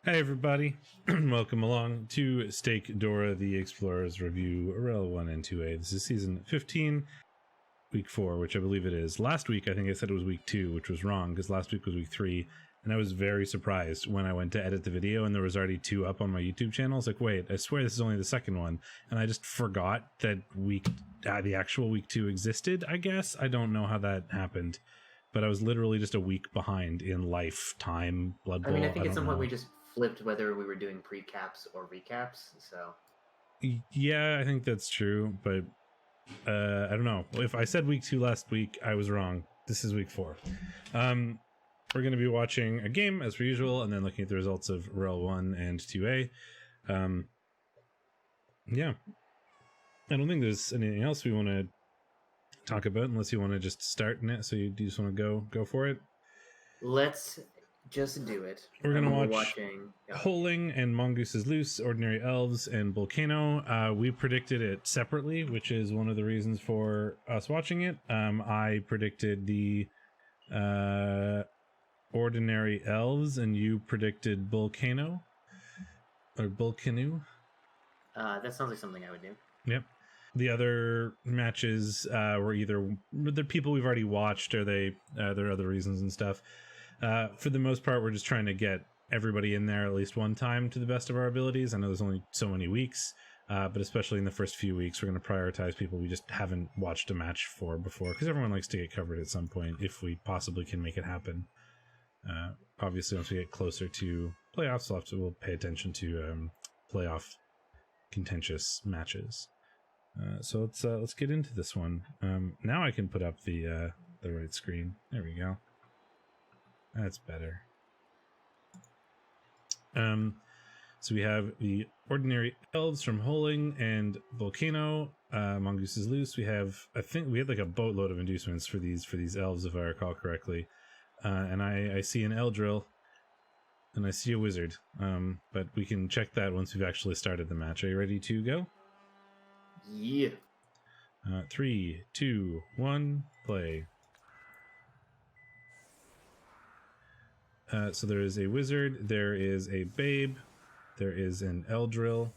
Hey everybody, welcome along to Steakdorra, the Explorers Review, REL 1 and 2A. This is season 15, week 4, which I believe it is. Last week I think I said it was week 2, which was wrong, because last week was week 3, and I was very surprised when I went to edit the video and there was already 2 up on my YouTube channel. I was like, wait, I swear this is only the second one, and I just forgot that the actual week 2 existed, I guess. I don't know how that happened, but I was literally just a week behind in life, time, Blood Bowl. I think at some point we just flipped whether we were doing precaps or recaps, so... Yeah, I think that's true, but I don't know. If I said week 2 last week, I was wrong. This is week 4. We're going to be watching a game, as per usual, and then looking at the results of REL 1 and 2A. Yeah. I don't think there's anything else we want to talk about, unless you want to just start in it, so you just want to go for it? Let's just do it. We're going to watch Holing and Mongoose is Loose, Ordinary Elves, and Volcano. We predicted it separately, which is one of the reasons for us watching it. I predicted the Ordinary Elves, and you predicted Volcano? Or Volcano? That sounds like something I would do. Yep. The other matches were either the people we've already watched, or there are other reasons and stuff. For the most part, we're just trying to get everybody in there at least one time to the best of our abilities. I know there's only so many weeks, but especially in the first few weeks, we're going to prioritize people we just haven't watched a match for before, because everyone likes to get covered at some point if we possibly can make it happen. Obviously, once we get closer to playoffs, we'll pay attention to playoff contentious matches. So let's get into this one. Now I can put up the right screen. There we go. That's better. So we have the Ordinary Elves from Holing and Volcano. Mongoose is Loose. I think we had like a boatload of inducements for these elves, if I recall correctly. And I see an Eldril, and I see a wizard. But we can check that once we've actually started the match. Are you ready to go? Yeah. 3, 2, 1, play. So there is a wizard, there is a babe, there is an Eldril,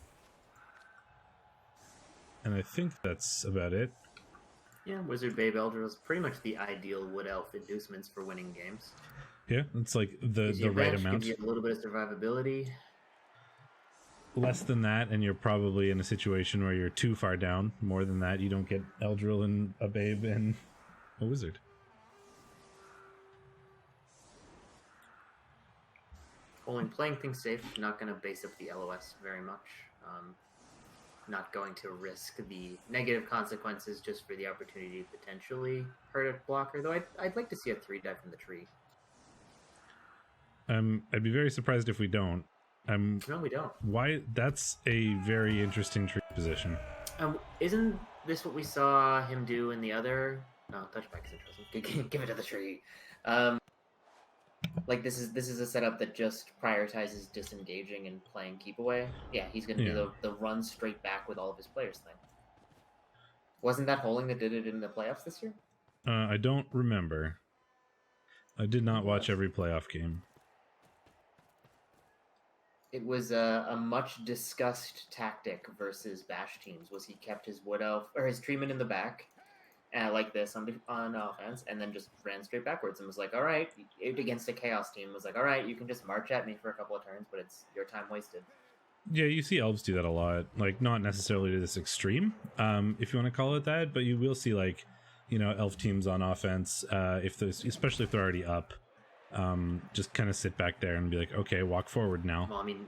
and I think that's about it. Yeah, wizard, babe, Eldril is pretty much the ideal wood elf inducements for winning games. Yeah, it's like the right amount. Gives you a little bit of survivability. Less than that, and you're probably in a situation where you're too far down. More than that, you don't get Eldril and a babe and a wizard. Holing playing things safe, not going to base up the LOS very much. Not going to risk the negative consequences just for the opportunity to potentially hurt a blocker, though I'd like to see a 3-die from the tree. I'd be very surprised if we don't. No, we don't. Why? That's a very interesting tree position. Isn't this what we saw him do in the other? No, touchback is interesting. Give it to the tree. Like this is a setup that just prioritizes disengaging and playing keep away. Yeah, he's going to do the run straight back with all of his players thing. Wasn't that Holing that did it in the playoffs this year? I don't remember. I did not watch every playoff game. It was a much discussed tactic versus bash teams. Was he kept his wood elf or his treeman in the back, like this on offense, and then just ran straight backwards and was like, "All right," against a chaos team was like, "All right, you can just march at me for a couple of turns, but it's your time wasted." Yeah, you see elves do that a lot. Like, not necessarily to this extreme, if you want to call it that, but you will see elf teams on offense, especially if they're already up. Just kind of sit back there and be like, okay, walk forward now. Well, I mean,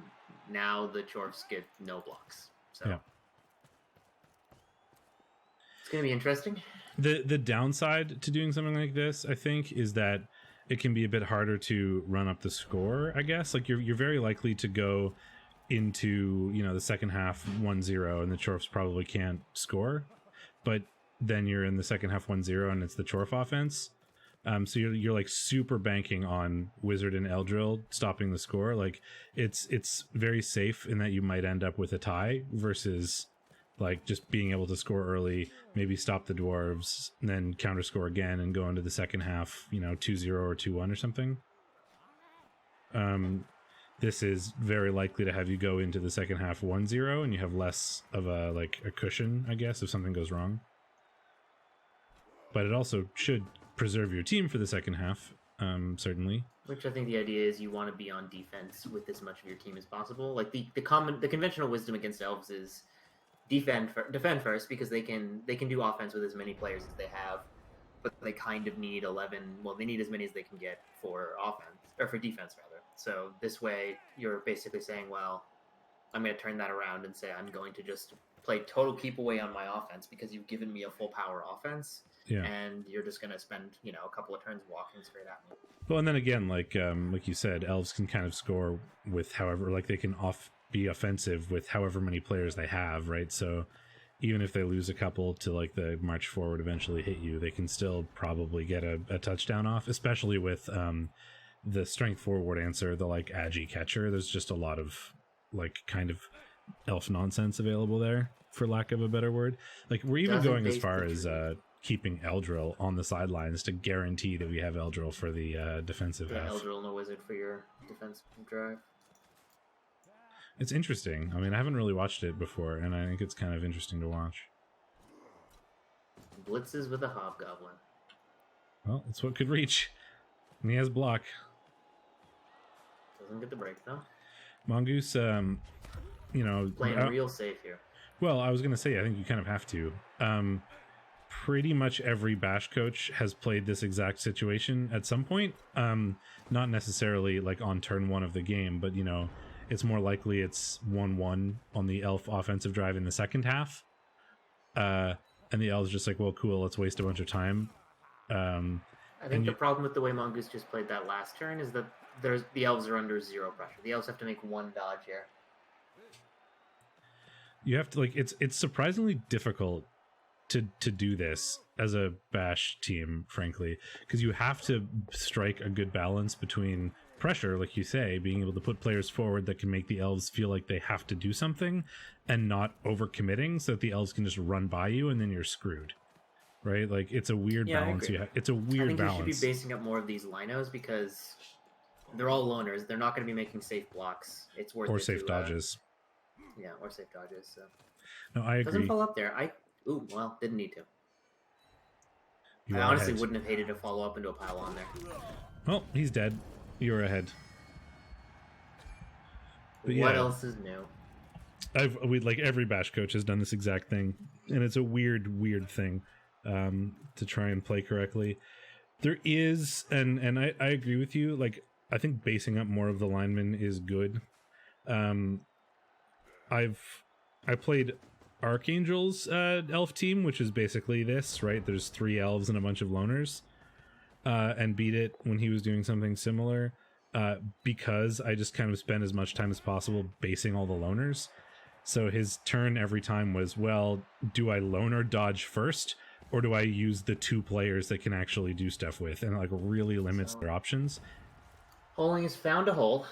now the Chorfs get no blocks, so yeah. It's going to be interesting. The downside to doing something like this, I think, is that it can be a bit harder to run up the score, I guess. Like, you're very likely to go into, the second half 1-0, and the Chorfs probably can't score. But then you're in the second half 1-0, and it's the Chorf offense. So you're like super banking on Wizard and Eldril stopping the score. Like, it's very safe in that you might end up with a tie versus like just being able to score early, maybe stop the dwarves, and then counter score again and go into the second half, 2-0 or 2-1 or something. this is very likely to have you go into the second half 1-0, and you have less of a cushion, I guess, if something goes wrong. But it also should preserve your team for the second half, certainly. Which I think the idea is you want to be on defense with as much of your team as possible. Like the conventional wisdom against elves is defend first, because they can do offense with as many players as they have, but they kind of need 11. Well, they need as many as they can get for offense, or for defense rather. So this way, you're basically saying, well, I'm going to turn that around and say I'm going to just play total keep away on my offense because you've given me a full power offense. Yeah. And you're just going to spend, a couple of turns walking straight at me. Well, and then again, like you said, elves can kind of score with however, like they can be offensive with however many players they have, right? So even if they lose a couple to like the march forward eventually hit you, they can still probably get a touchdown off, especially with the strength forward answer, the like agi catcher. There's just a lot of like kind of elf nonsense available there, for lack of a better word. Like we're even going as far as keeping Eldril on the sidelines to guarantee that we have Eldril for the defensive half. Eldril and a wizard for your defensive drive. It's interesting. I mean, I haven't really watched it before, and I think it's kind of interesting to watch. Blitzes with a hobgoblin. Well, that's what could reach. And he has block. Doesn't get the break, though. Mongoose, playing real safe here. Well, I was going to say, I think you kind of have to. Pretty much every bash coach has played this exact situation at some point. Not necessarily like on turn one of the game, but it's more likely it's 1-1 on the elf offensive drive in the second half. And the elves just like, well, cool, let's waste a bunch of time. I think the problem with the way Mongoose just played that last turn is that the elves are under zero pressure. The elves have to make one dodge here. You have to it's surprisingly difficult to do this as a bash team, frankly, because you have to strike a good balance between pressure, like you say, being able to put players forward that can make the elves feel like they have to do something, and not overcommitting so that the elves can just run by you and then you're screwed, right? Like it's a weird balance. It's a weird balance. I think you should be basing up more of these linos because they're all loners. They're not going to be making safe blocks. It's worth or safe dodges. Yeah, or safe dodges. So no, I agree. Doesn't fall up there. Didn't need to. I honestly wouldn't have hated to follow up into a pile on there. Well, he's dead. You're ahead. But what else is new? Every bash coach has done this exact thing, and it's a weird thing to try and play correctly. There is, and I agree with you. Like I think basing up more of the linemen is good. I played Archangel's elf team, which is basically this, right? There's 3 elves and a bunch of loners, and beat it when he was doing something similar, because I just kind of spent as much time as possible basing all the loners. So his turn every time was, well, do I loner dodge first, or do I use the 2 players that can actually do stuff with, and like really limits their options. Holing has found a hole.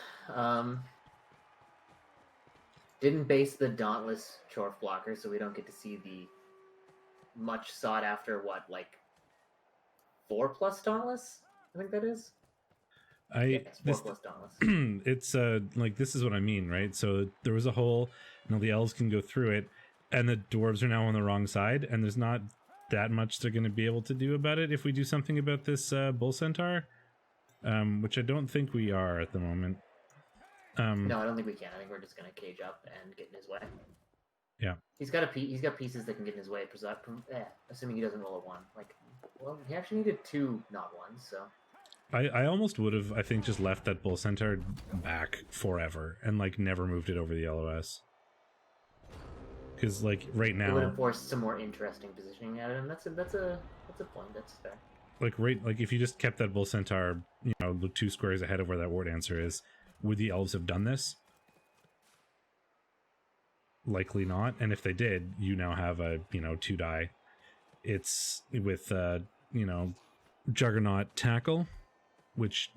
Didn't base the Dauntless Chorf blocker, so we don't get to see the much sought after 4+ Dauntless? I think that is. 4+ Dauntless. It's this is what I mean, right? So there was a hole, now the elves can go through it, and the dwarves are now on the wrong side, and there's not that much they're going to be able to do about it if we do something about this bull centaur, which I don't think we are at the moment. No, I don't think we can. I think we're just going to cage up and get in his way. Yeah. He's got pieces that can get in his way, assuming he doesn't roll a 1. He actually needed 2, not 1, so... I almost would have, I think, just left that bull centaur back forever and never moved it over the LOS. Because right now... It would have forced some more interesting positioning at it, and that's a point, that's fair. If you just kept that bull centaur, 2 squares ahead of where that ward answer is, would the elves have done this? Likely not. And if they did, you now have a 2 die. It's with Juggernaut tackle, which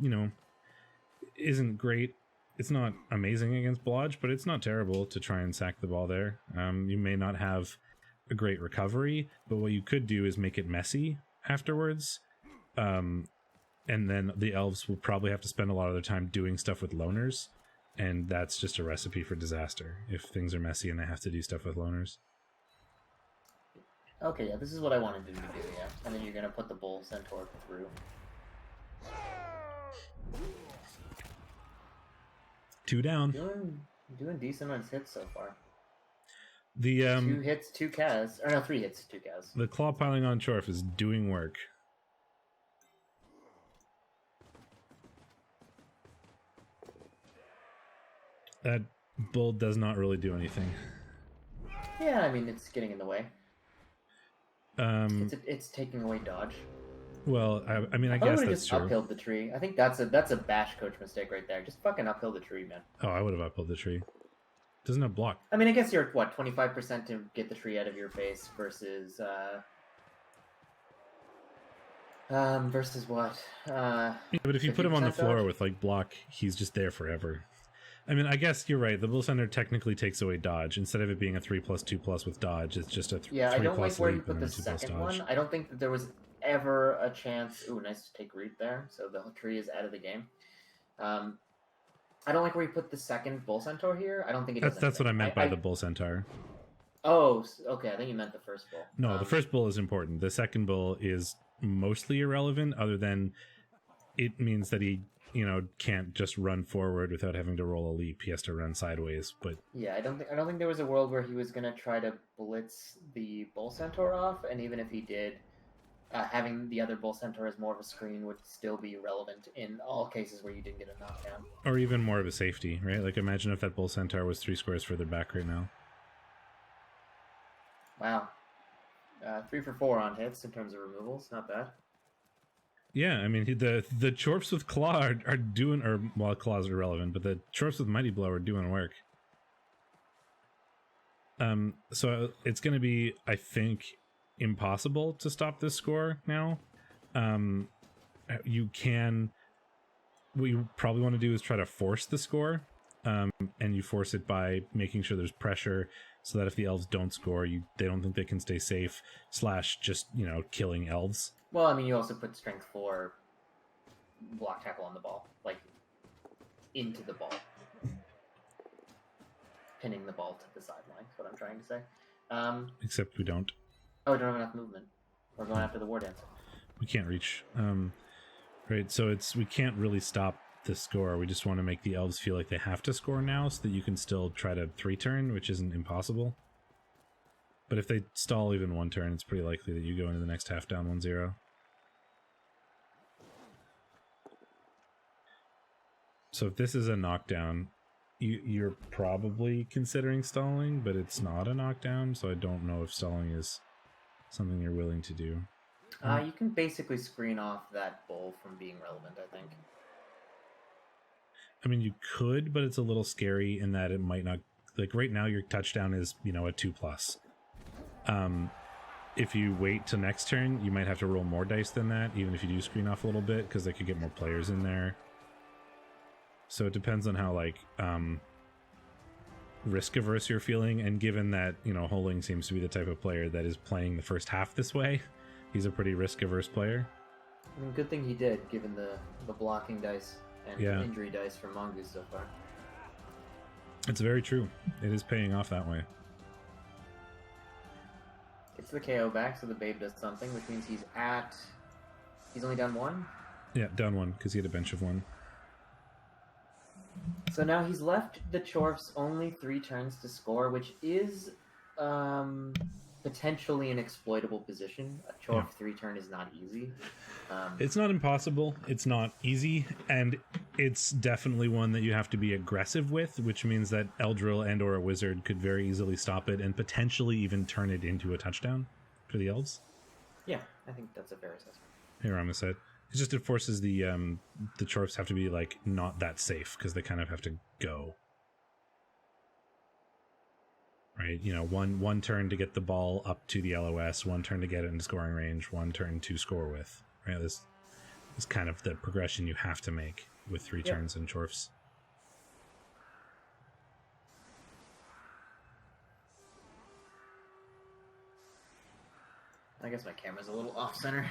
isn't great. It's not amazing against Blodge, but it's not terrible to try and sack the ball there. You may not have a great recovery, but what you could do is make it messy afterwards. And then the elves will probably have to spend a lot of their time doing stuff with loners and that's just a recipe for disaster if things are messy and they have to do stuff with loners. Okay, yeah, this is what I wanted to do, yeah. And then you're gonna put the Bull Centaur through. Two down. Doing decent on his hits so far. The 2 hits, 2 Kaz. Or no, 3 hits, 2 Kaz. The claw piling on Chorf is doing work. That bull does not really do anything. Yeah, I mean, it's getting in the way. It's taking away dodge. Well, I mean, I guess that's just true. Uphill the tree. I think that's a bash coach mistake right there. Just fucking uphill the tree, man. Oh, I would have uphilled the tree. Doesn't have block. I mean, I guess you're at, what, 25% to get the tree out of your face versus what? Yeah, but if you put him on the floor dodge? with like block, he's just there forever. I mean, I guess you're right. The Bull Center technically takes away dodge. Instead of it being a 3+2+ with dodge, it's just a 3+ Yeah, I don't like where you leap put and the then 2+ second dodge. one. I don't think that there was ever a chance. Ooh, nice to take root there. So the tree is out of the game. I don't like where you put the second Bull Centaur here. I don't think it does That's what I anything. meant by the Bull Centaur. Oh, okay. I think you meant the first bull. No, the first bull is important. The second bull is mostly irrelevant, other than it means that he, can't just run forward without having to roll a leap. He has to run sideways. But yeah, I don't think there was a world where he was gonna try to blitz the Bull Centaur off, and even if he did, having the other Bull Centaur as more of a screen would still be relevant in all cases where you didn't get a knockdown. Or even more of a safety, right? Like, imagine if that Bull Centaur was 3 squares further back right now. Wow. 3 for 4 on hits in terms of removals. Not bad. Yeah, I mean, the Chorps with Claw are doing, or, well, Claws are irrelevant, but the Chorps with Mighty Blow are doing work. So it's going to be, I think, impossible to stop this score now. What you probably want to do is try to force the score, and you force it by making sure there's pressure so that if the elves don't score, they don't think they can stay safe, / just, killing elves. Well, I mean, you also put strength 4 block tackle on the ball, like into the ball, pinning the ball to the sideline. Is what I'm trying to say. Except we don't. Oh, we don't have enough movement. We're going after the war dancer. We can't reach. Right, so we can't really stop the score. We just want to make the elves feel like they have to score now so that you can still try to 3-turn, which isn't impossible. But if they stall even 1 turn, it's pretty likely that you go into the next half down 1-0. So if this is a knockdown, you're probably considering stalling, but it's not a knockdown, so I don't know if stalling is something you're willing to do. You can basically screen off that bull from being relevant, I think. I mean, you could, but it's a little scary in that it might not... Like, right now, your touchdown is, a 2+. If you wait till next turn, you might have to roll more dice than that, even if you do screen off a little bit, because they could get more players in there. So it depends on how, risk-averse you're feeling, and given that, Holing seems to be the type of player that is playing the first half this way, he's a pretty risk-averse player. I mean, good thing he did, given the blocking dice and injury dice from Mongoose so far. It's very true. It is paying off that way. Gets the KO back, so the Babe does something, which means he's only down 1? Yeah, down 1, because he had a bench of 1. So now he's left the Chorfs only 3 turns to score, which is potentially an exploitable position. A Chorf 3-turn is not easy. It's not impossible. It's not easy, and it's definitely one that you have to be aggressive with, which means that Eldril and or a wizard could very easily stop it and potentially even turn it into a touchdown for the elves. Yeah, I think that's a fair assessment. Here, Rama said. It's just it forces the Chorfs have to be not that safe because they kind of have to go. Right, one turn to get the ball up to the LOS, 1 turn to get it into scoring range, 1 turn to score with. Right, this is kind of the progression you have to make with 3 turns in Chorfs. I guess my camera's a little off-center.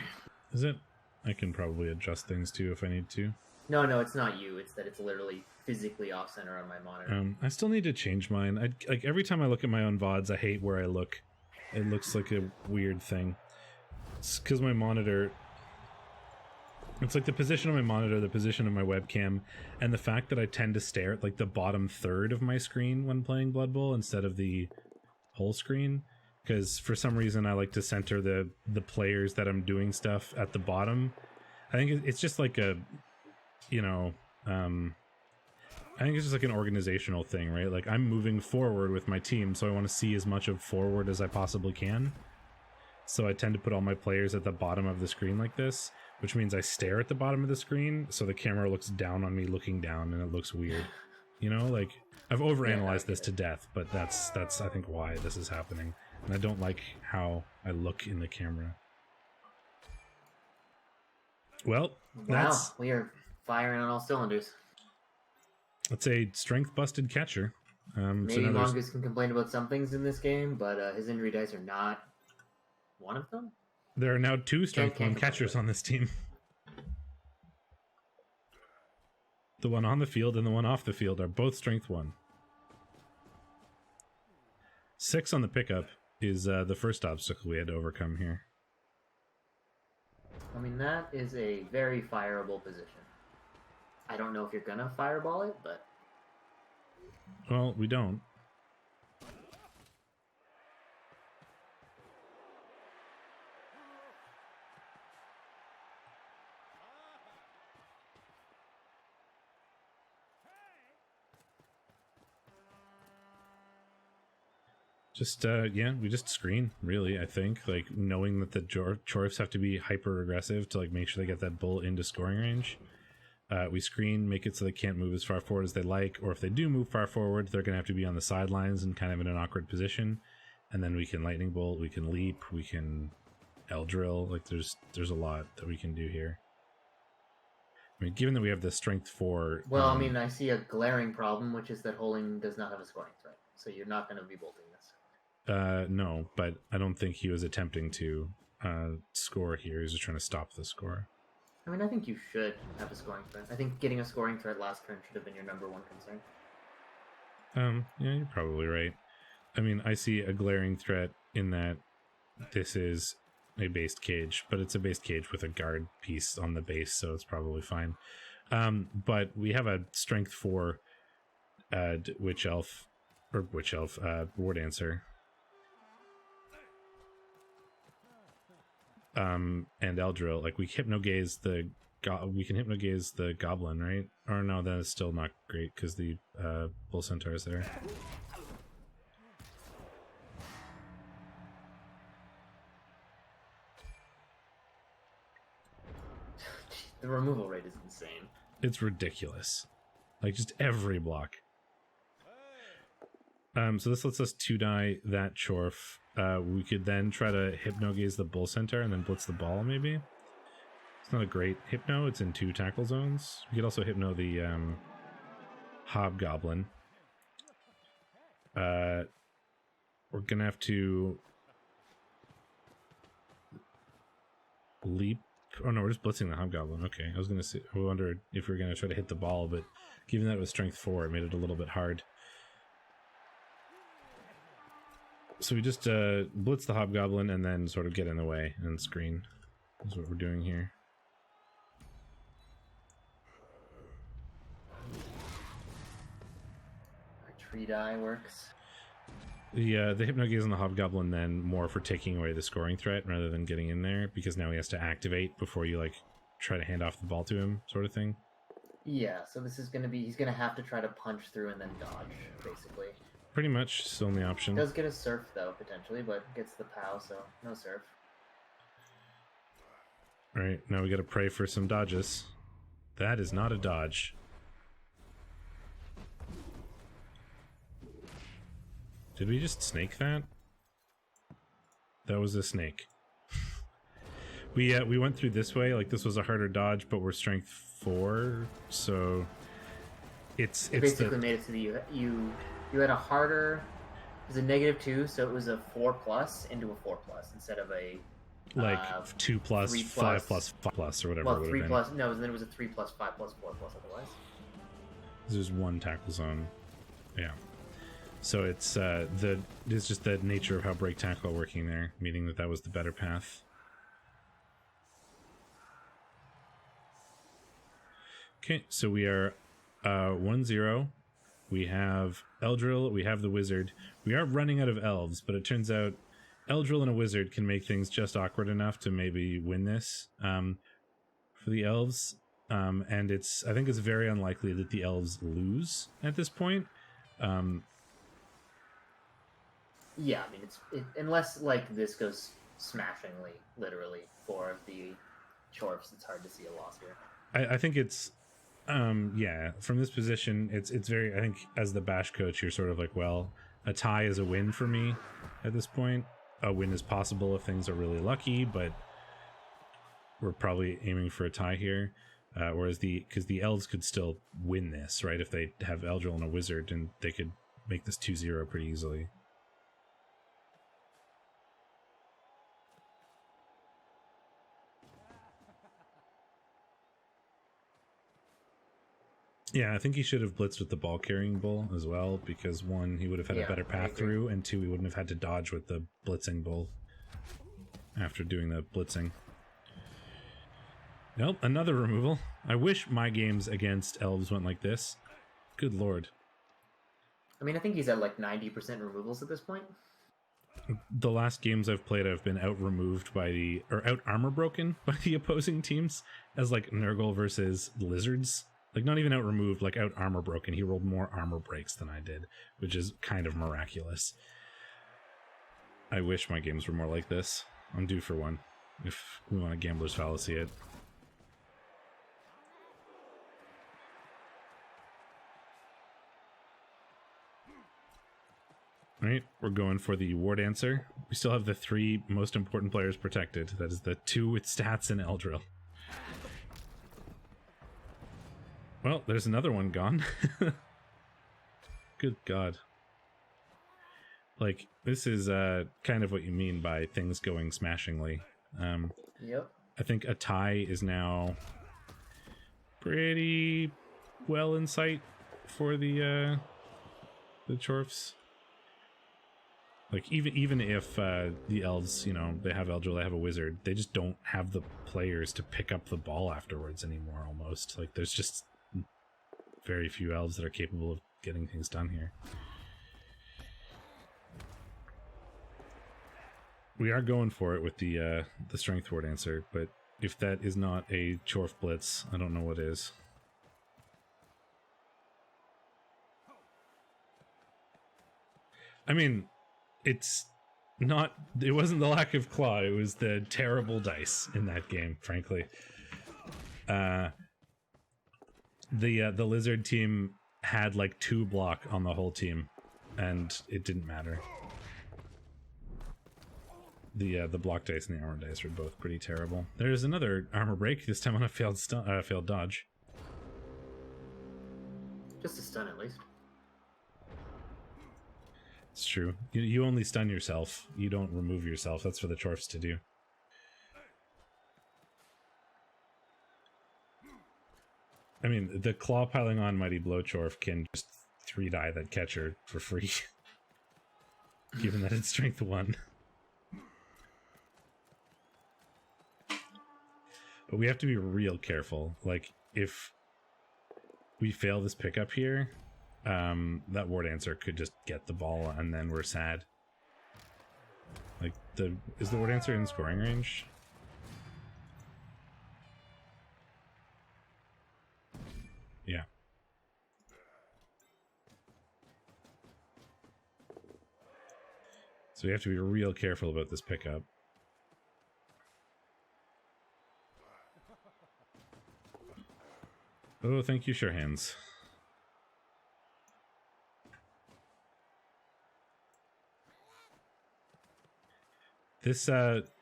Is it? I can probably adjust things too if I need to. No, it's not you. It's that it's literally physically off center on my monitor. I still need to change mine. Like every time I look at my own VODs, I hate where I look. It looks like a weird thing. It's because my monitor... It's like the position of my monitor, the position of my webcam, and the fact that I tend to stare at like the bottom third of my screen when playing Blood Bowl instead of the whole screen. Because for some reason I like to center the players that I'm doing stuff at the bottom. I think it's just like a, you know, I think it's just like an organizational thing, right? Like I'm moving forward with my team, so I want to see as much of forward as I possibly can. So I tend to put all my players at the bottom of the screen like this, which means I stare at the bottom of the screen, so the camera looks down on me looking down, and it looks weird. You know, like I've overanalyzed this to death, but that's I think why this is happening. And I don't like how I look in the camera. Well, wow, we are firing on all cylinders. That's a strength busted catcher. Maybe so Mongoose can complain about some things in this game, but his injury dice are not one of them. There are now 2 strength 1 catchers on this team. The one on the field and the one off the field are both strength 1. 6 on the pickup is the first obstacle we had to overcome here. I mean, that is a very fireable position. I don't know if you're gonna fireball it, but... Well, we don't. Just, yeah, we just screen, really, I think. Like, knowing that the Chorfs have to be hyper-aggressive to, like, make sure they get that bull into scoring range. We screen, make it so they can't move as far forward as they like, or if they do move far forward, they're going to have to be on the sidelines and kind of in an awkward position. And then we can lightning bolt, we can leap, we can L-drill. Like, there's a lot that we can do here. I mean, given that we have the strength 4... Well, I mean, I see a glaring problem, which is that Holing does not have a scoring threat. So you're not going to be bolting this. No, but I don't think he was attempting to score here. He was just trying to stop the score. I mean, I think you should have a scoring threat. I think getting a scoring threat last turn should have been your number 1 concern. Yeah, you're probably right. I mean, I see a glaring threat in that this is a based cage, but it's a based cage with a guard piece on the base, so it's probably fine. But we have a strength 4 Witch Elf, War Dancer. And Eldril, like we can hypnogaze the goblin, right? Or no, that is still not great because the bull centaur is there. The removal rate is insane. It's ridiculous. Like just every block. So this lets us 2-die that Chorf. We could then try to hypnogaze the bull centaur and then blitz the ball, maybe. It's not a great hypno, it's in 2 tackle zones. We could also hypno the hobgoblin. We're gonna have to leap. Oh no, we're just blitzing the hobgoblin. Okay, I was gonna say, I wonder if we were gonna try to hit the ball, but given that it was strength 4, it made it a little bit hard. So we just blitz the hobgoblin and then sort of get in the way and screen. That's what we're doing here. Our tree die works. The hypnogaze on the hobgoblin then more for taking away the scoring threat rather than getting in there, because now he has to activate before you like try to hand off the ball to him, sort of thing. Yeah, so this is gonna be, he's gonna have to try to punch through and then dodge, basically. Pretty much, still in the option. Does get a surf though, potentially, but gets the POW, so no surf. Alright, now we gotta pray for some dodges. That is not a dodge. Did we just snake that? That was a snake. We went through this way, like this was a harder dodge, but we're strength 4, so it's basically made it so that you had a harder, it was a -2, so it was a 4+ into a 4+ instead of a Like 2 plus, 3 5 plus, 5 plus, or whatever. Well, 3 plus. No, then it was a 3 plus, 5 plus, 4 plus. Otherwise, there's one tackle zone. Yeah. So it's just the nature of how break tackle are working there, meaning that was the better path. Okay, so we are 1-0. We have Eldril, we have the wizard. We are running out of elves, but it turns out Eldril and a wizard can make things just awkward enough to maybe win this for the elves. And I think it's very unlikely that the elves lose at this point. Yeah, I mean, unless like this goes smashingly, literally, for the Chorfs, it's hard to see a loss here. I think it's yeah, from this position, it's very, I think as the bash coach, you're sort of like, well, a tie is a win for me at this point. A win is possible if things are really lucky, but we're probably aiming for a tie here. Whereas because the elves could still win this, right? If they have Eldril and a wizard, and they could make this 2-0 pretty easily. Yeah, I think he should have blitzed with the ball carrying bull as well, because one, he would have had a better path through, and two, he wouldn't have had to dodge with the blitzing bull after doing the blitzing. Nope, another removal. I wish my games against elves went like this. Good lord. I mean, I think he's at like 90% removals at this point. The last games I've played, I've been out armor broken by the opposing teams, as like Nurgle versus lizards. Like, not even out removed, like out armor broken. He rolled more armor breaks than I did, which is kind of miraculous. I wish my games were more like this. I'm due for one, if we want a gambler's fallacy it. Alright, we're going for the War Dancer. We still have the 3 most important players protected. That is the 2 with stats and Eldril. Well, there's another one gone. Good God. Like, this is kind of what you mean by things going smashingly. Yep. I think a tie is now pretty well in sight for the Chorfs. Like, even if the elves, you know, they have Eldril, they have a wizard, they just don't have the players to pick up the ball afterwards anymore, almost. Like, there's just very few elves that are capable of getting things done here. We are going for it with the Strength War Dancer, but if that is not a Chorf Blitz, I don't know what is. I mean, it wasn't the lack of claw, it was the terrible dice in that game, frankly. The lizard team had like 2 block on the whole team, and it didn't matter. The block dice and the armor dice were both pretty terrible. There's another armor break, this time on a failed dodge. Just a stun, at least. It's true. You only stun yourself. You don't remove yourself. That's for the Chorfs to do. I mean, the claw piling on Mighty Blow Chorf can just 3-die that catcher for free. Given that it's strength 1. But we have to be real careful. Like, if we fail this pickup here, that War Dancer could just get the ball and then we're sad. Like, is the War Dancer in scoring range? Yeah. So we have to be real careful about this pickup. Oh, thank you, sure hands. This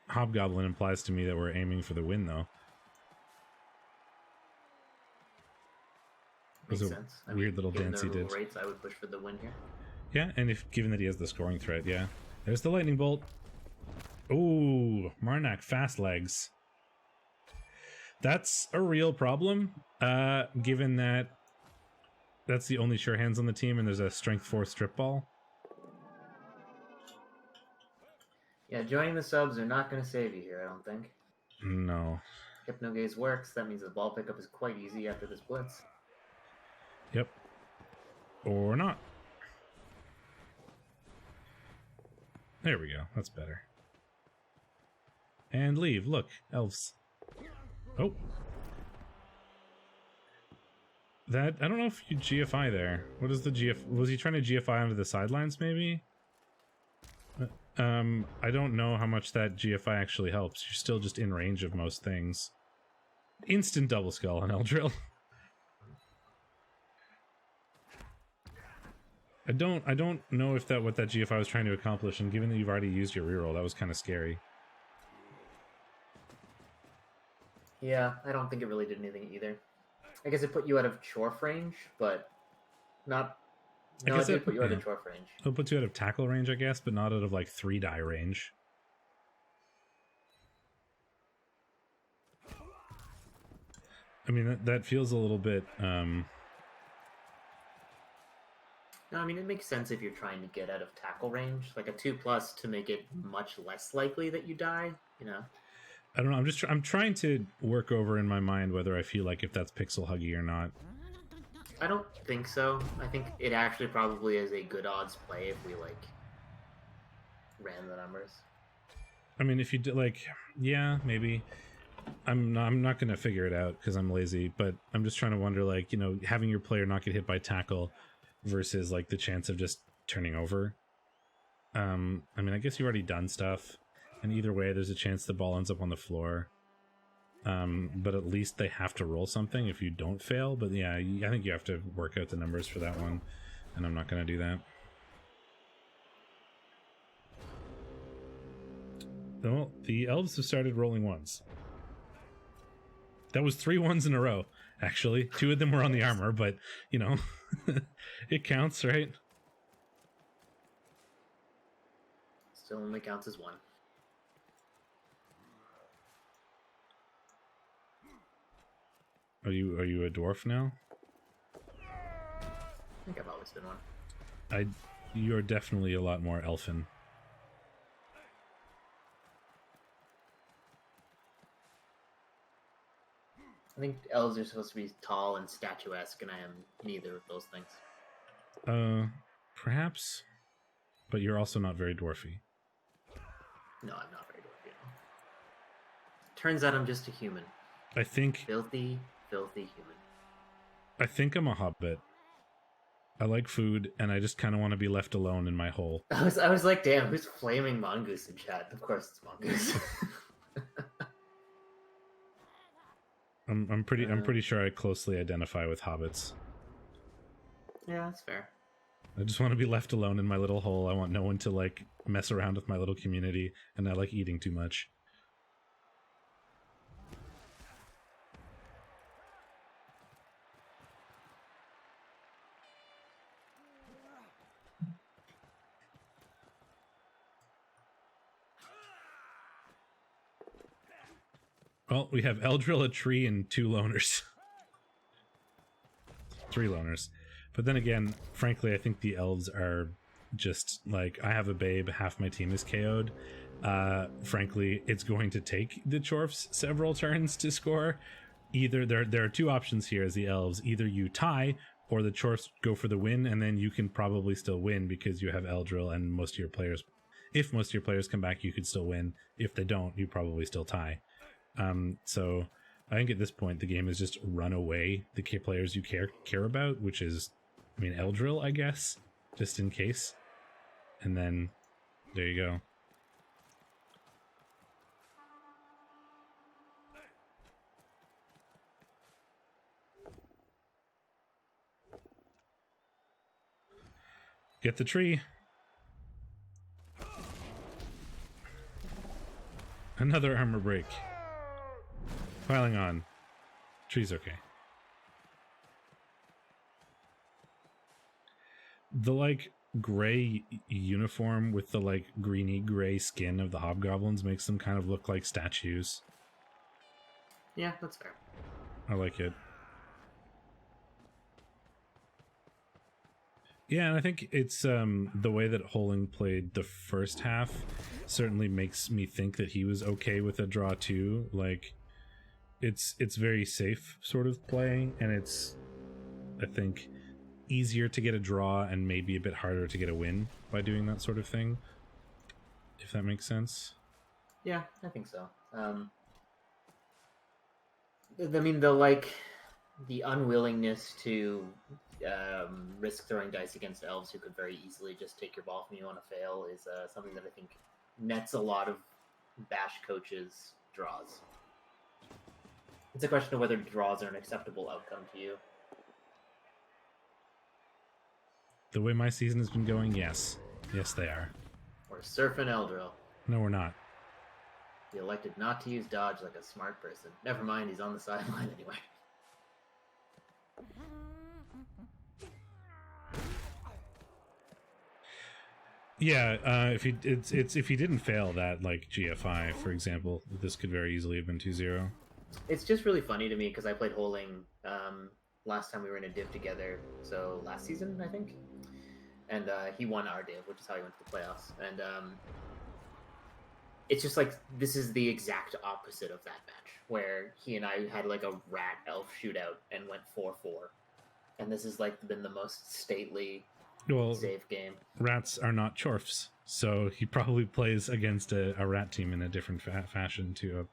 Hobgoblin implies to me that we're aiming for the win, though. Makes sense. Weird little dance he did. Rates, I would push for the win here. Yeah, and given that he has the scoring threat, yeah. There's the lightning bolt. Ooh, Marnak fast legs. That's a real problem, given that that's the only sure hands on the team and there's a strength 4 strip ball. Yeah, joining the subs are not going to save you here, I don't think. No. Hypnogaze works, that means the ball pickup is quite easy after this blitz. Yep. Or not. There we go, that's better. And leave, look, elves. Oh. That, I don't know if you GFI there. What is the GF? Was he trying to GFI onto the sidelines, maybe? I don't know how much that GFI actually helps. You're still just in range of most things. Instant double skull on Eldril. I don't know if what that GFI was trying to accomplish, and given that you've already used your reroll, that was kind of scary. Yeah, I don't think it really did anything either. I guess it put you out of Chorf range, but not... No, it did put you out of Chorf range. It puts you out of tackle range, I guess, but not out of, like, 3-die range. I mean, that feels a little bit, No, I mean, it makes sense if you're trying to get out of tackle range. Like a 2+ to make it much less likely that you die, you know? I don't know, I'm trying to work over in my mind whether I feel like if that's pixel huggy or not. I don't think so. I think it actually probably is a good odds play if we, like, ran the numbers. I mean, if you did, like, yeah, maybe. I'm not going to figure it out because I'm lazy, but I'm just trying to wonder, like, you know, having your player not get hit by tackle versus, like, the chance of just turning over. I mean, I guess you've already done stuff, and either way, there's a chance the ball ends up on the floor. But at least they have to roll something if you don't fail. But yeah, I think you have to work out the numbers for that one, and I'm not going to do that. Well, the elves have started rolling ones. That was 3 ones in a row, actually. 2 of them were on the armor, but, you know, it counts, right? Still only counts as 1. Are you a dwarf now? I think I've always been one. You're definitely a lot more elfin. I think elves are supposed to be tall and statuesque, and I am neither of those things. Perhaps, but you're also not very dwarfy. No, I'm not very dwarfy at all. Turns out I'm just a human. I think... Filthy human. I think I'm a hobbit. I like food, and I just kind of want to be left alone in my hole. I was like, damn, who's flaming Mongoose in chat? Of course it's Mongoose. I'm pretty sure I closely identify with hobbits. Yeah, that's fair. I just want to be left alone in my little hole. I want no one to, like, mess around with my little community, and I like eating too much. Well, we have Eldril, a tree, and 2 loners. 3 loners. But then again, frankly, I think the elves are just, like, I have a babe, half my team is KO'd. Frankly, it's going to take the Chorfs several turns to score. Either there are 2 options here as the elves. Either you tie, or the Chorfs go for the win, and then you can probably still win because you have Eldril and most of your players. If most of your players come back, you could still win. If they don't, you probably still tie. So I think at this point the game is just run away the players you care about, which is, I mean, Eldril, I guess, just in case. And then there you go. Get the tree. Another armor break. Piling on. Tree's okay. gray uniform with the like greeny gray skin of the hobgoblins makes them kind of look like statues. Yeah, that's fair. I like it. Yeah, and I think it's the way that Holing played the first half certainly makes me think that he was okay with a draw too. Like, it's very safe sort of play, and it's, I think, easier to get a draw and maybe a bit harder to get a win by doing that sort of thing, if that makes sense. Yeah, I think so. I mean, the unwillingness to risk throwing dice against elves who could very easily just take your ball from you on a fail is something that I think nets a lot of bash coaches' draws. It's a question of whether draws are an acceptable outcome to you. The way my season has been going, yes. Yes, they are. We're surfing Eldril. No, we're not. He elected not to use dodge like a smart person. Never mind, he's on the sideline anyway. Yeah, if he didn't fail that, like GFI, for example, this could very easily have been 2-0. It's just really funny to me because I played Holing last time we were in a div together, so last season, I think. And he won our div, which is how he went to the playoffs. And it's just like, this is the exact opposite of that match, where he and I had like a rat elf shootout and went 4-4. And this has like been the most stately safe game. Rats are not chorfs, so he probably plays against a rat team in a different fashion to a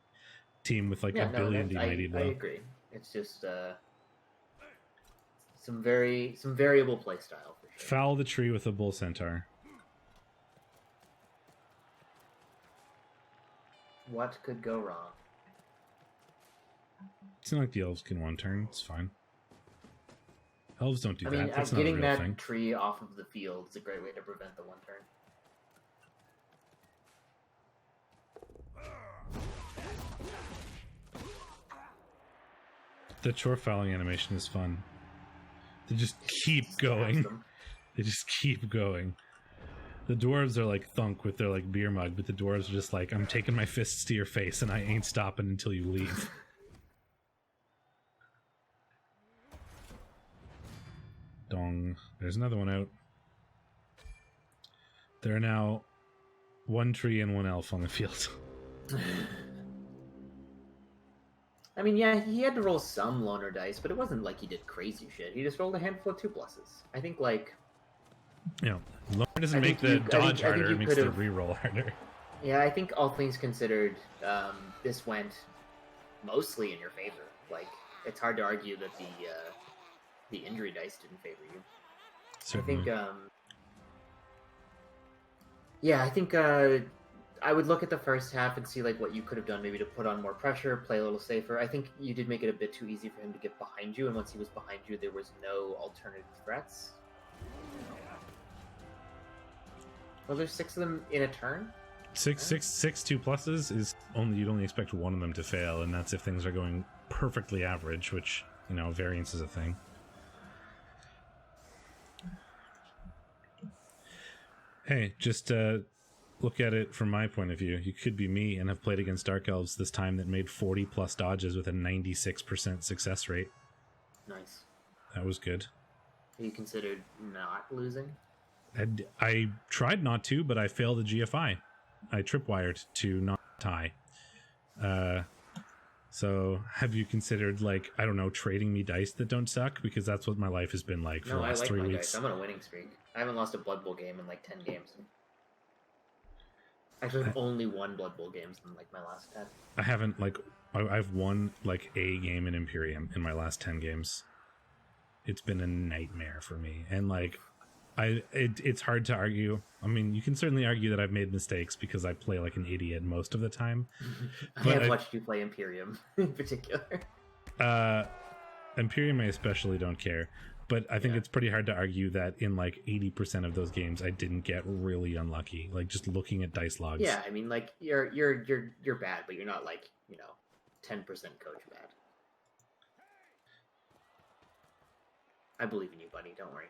team with like a billion D90 blow. I agree. It's just some variable play style for sure. Foul the tree with a bull centaur. What could go wrong? It's not like the elves can one turn. It's fine. Elves don't do that. That's getting not a real that thing. tree off of the field is a great way to prevent the one turn. The chore fouling animation is fun. They just keep going. They just keep going. The dwarves are like thunk with their like beer mug, but the dwarves are just like, I'm taking my fists to your face and I ain't stopping until you leave. Dong. There's another one out. There are now one tree and one elf on the field. I mean, yeah, he had to roll some loner dice, but it wasn't like he did crazy shit. He just rolled a handful of 2+. I think, like... Yeah, loner doesn't make the dodge harder, it makes the reroll harder. Yeah, I think all things considered, this went mostly in your favor. Like, it's hard to argue that the injury dice didn't favor you. Certainly. I think I would look at the first half and see like what you could have done, maybe to put on more pressure, play a little safer. I think you did make it a bit too easy for him to get behind you, and once he was behind you, there was no alternative threats. Well, there's 6 of them in a turn. Six 2+ is only, you'd only expect one of them to fail, and that's if things are going perfectly average, which, you know, variance is a thing. Hey, just look at it from my point of view. You could be me and have played against Dark Elves this time that made 40+ dodges with a 96% success rate. Nice. That was good. You considered not losing? I tried not to, but I failed the GFI. I tripwired to not tie. So have you considered, like, I don't know, trading me dice that don't suck? Because that's what my life has been like for the last 3 weeks. Dice. I'm on a winning streak. I haven't lost a Blood Bowl game in like 10 games. Actually, I've only won Blood Bowl games in like my last 10. I haven't, like, I've won like a game in Imperium in my last 10 games. It's been a nightmare for me. And like, it's hard to argue. I mean, you can certainly argue that I've made mistakes because I play like an idiot most of the time. I have watched you play Imperium in particular. Imperium, I especially don't care. But I think it's pretty hard to argue that in like 80% of those games, I didn't get really unlucky. Like just looking at dice logs. Yeah, I mean, like you're bad, but you're not like 10% coach bad. I believe in you, buddy. Don't worry.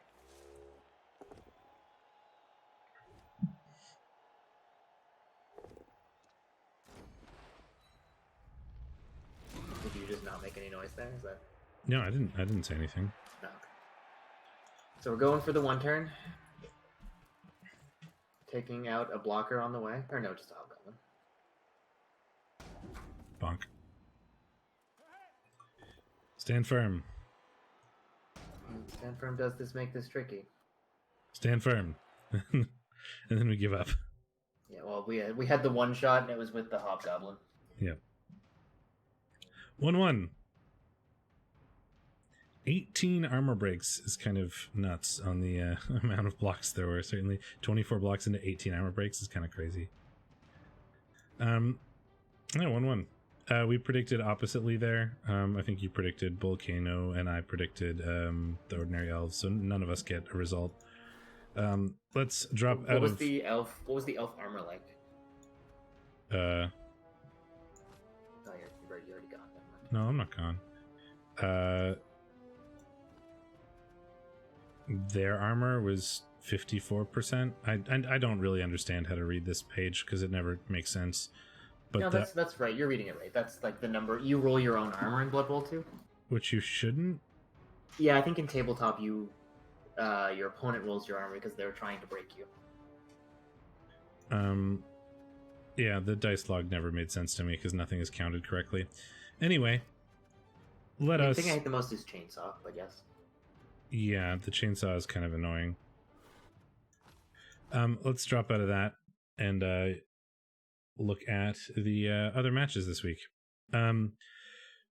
make any noise there? Is that... No, I didn't say anything. No. Okay. So we're going for the 1 turn. Taking out a blocker on the way. Or no, just a hobgoblin. Bonk. Stand firm. Stand firm. Does this make this tricky? Stand firm. And then we give up. Yeah, well, we had the 1 shot, and it was with the hobgoblin. Yep. 1-1. 18 armor breaks is kind of nuts on the amount of blocks there were. Certainly 24 blocks into 18 armor breaks is kind of crazy. No, 1-1. We predicted oppositely there. I think you predicted Volcano and I predicted the Ordinary Elves, so none of us get a result. Let's drop What out was of... the elf? What was the elf armor like? Oh, you already gone. no, I'm not gone. Their armor was 54%. I don't really understand how to read this page because it never makes sense. But No, that's right. You're reading it right. That's like the number. You roll your own armor in Blood Bowl 2? Which you shouldn't. Yeah, I think in tabletop you your opponent rolls your armor because they're trying to break you. Yeah, the dice log never made sense to me because nothing is counted correctly. Anyway, The thing I hate the most is chainsaw, but yes. Yeah, the chainsaw is kind of annoying. Let's drop out of that and look at the other matches this week.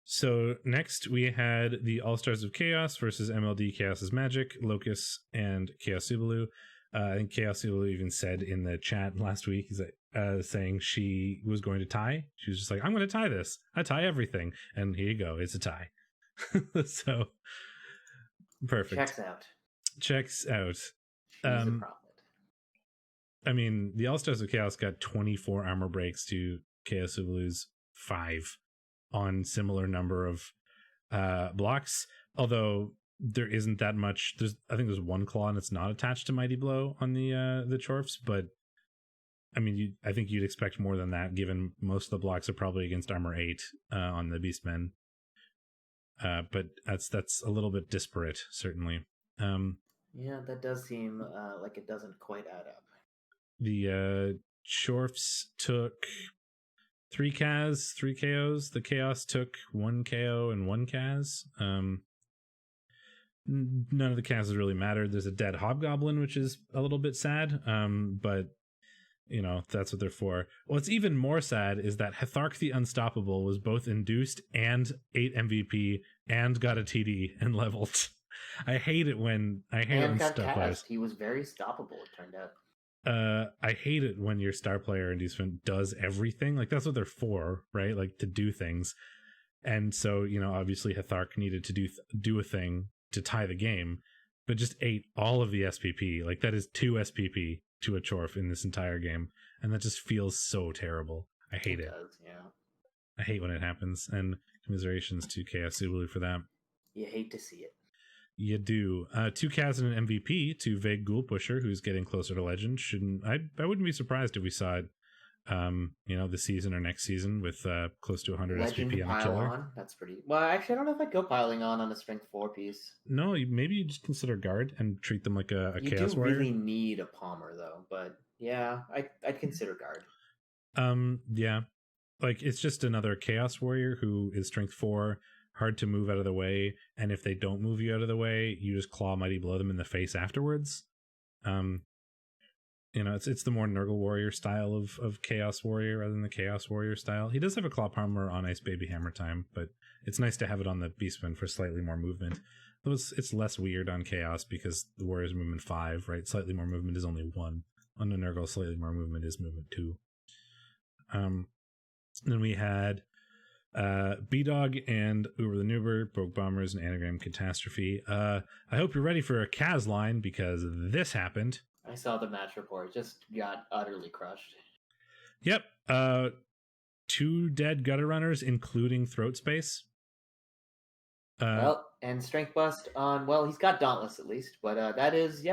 So next we had the All-Stars of Chaos versus MLD Chaos's Magic, Locus, and Chaos Subalu. I think Chaos Subalu even said in the chat last week, he's like, saying she was going to tie. She was just like, I'm going to tie this. I tie everything. And here you go. It's a tie. So, perfect. Checks out. She's a prophet. I mean, the All-Stars of Chaos got 24 armor breaks to Chaos Subalu's 5 on similar number of blocks, although there isn't that much. I think there's 1 claw and it's not attached to Mighty Blow on the Chorfs, but I mean, I think you'd expect more than that, given most of the blocks are probably against armor 8 on the Beastmen. But that's a little bit disparate, certainly. Yeah, that does seem like it doesn't quite add up. The Chorfs took 3 Kaz, 3 KOs. The Chaos took 1 KO and 1 Kaz. None of the Kazs really mattered. There's a dead Hobgoblin, which is a little bit sad. But you know, that's what they're for. What's even more sad is that Hethark the Unstoppable was both induced and 8 MVP and got a TD and leveled. I hate it when got star players. He was very stoppable, it turned out. I hate it when your star player inducement does everything. Like, that's what they're for, right? Like, to do things. And so, you know, obviously Hethark needed to do a thing to tie the game, but just ate all of the SPP. Like, that is 2 SPP to a Chorf in this entire game, and that just feels so terrible. I hate it. Does, yeah. I hate when it happens, and commiserations to Chaos Subalu for that. You hate to see it. You do. 2 Kaz and an MVP to Vague Ghoul Pusher, who's getting closer to Legend. I wouldn't be surprised if we saw it, you know, this season or next season with close to 100 Legend SPP on the killer. On? That's pretty... Well, actually, I don't know if I'd go piling on a Strength 4 piece. No, maybe you just consider Guard and treat them like a Chaos Warrior. You do really need a Palmer, though, but yeah, I'd consider Guard. Yeah. Like, it's just another Chaos Warrior who is Strength 4, hard to move out of the way, and if they don't move you out of the way, you just claw Mighty Blow them in the face afterwards. You know, it's the more Nurgle Warrior style of Chaos Warrior rather than the Chaos Warrior style. He does have a Claw Palmer on Ice Baby Hammer Time, but it's nice to have it on the Beastman for slightly more movement. Though it's less weird on Chaos because the Warrior's movement 5, right? Slightly more movement is only 1. On the Nurgle, slightly more movement is movement 2. Then we had B-Dog and Uber the Noober, Broke Bombers, and Anagram Catastrophe. I hope you're ready for a Kaz line because this happened. I saw the match report. Just got utterly crushed. Yep. 2 dead Gutter Runners, including Throat Space. And Strength Bust on... Well, he's got Dauntless at least, but that is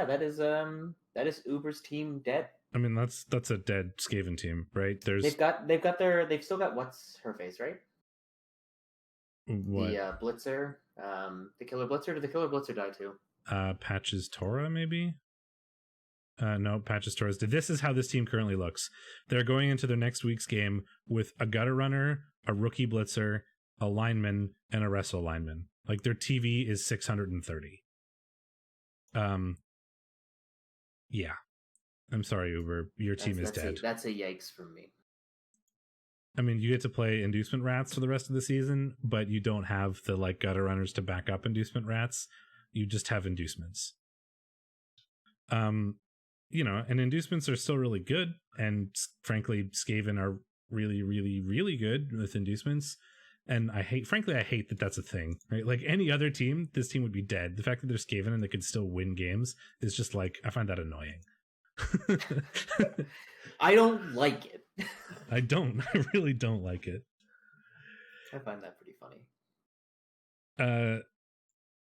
Uber's team dead. I mean, that's a dead Skaven team, right? They've still got what's her face, right? What? The Blitzer, the Killer Blitzer. Did the Killer Blitzer die too? Patches Torah, maybe? No, Patches Torres. This is how this team currently looks. They're going into their next week's game with a gutter runner, a rookie blitzer, a lineman, and a wrestle lineman. Like, their TV is 630. Yeah. I'm sorry, Uber. Your team is dead. That's a yikes from me. I mean, you get to play inducement rats for the rest of the season, but you don't have the like gutter runners to back up inducement rats. You just have inducements. You know, and inducements are still really good, and frankly, Skaven are really, really, really good with inducements. And I hate that that's a thing, right? Like any other team, this team would be dead. The fact that they're Skaven and they could still win games is just like, I find that annoying. I don't like it. I really don't like it. I find that pretty funny.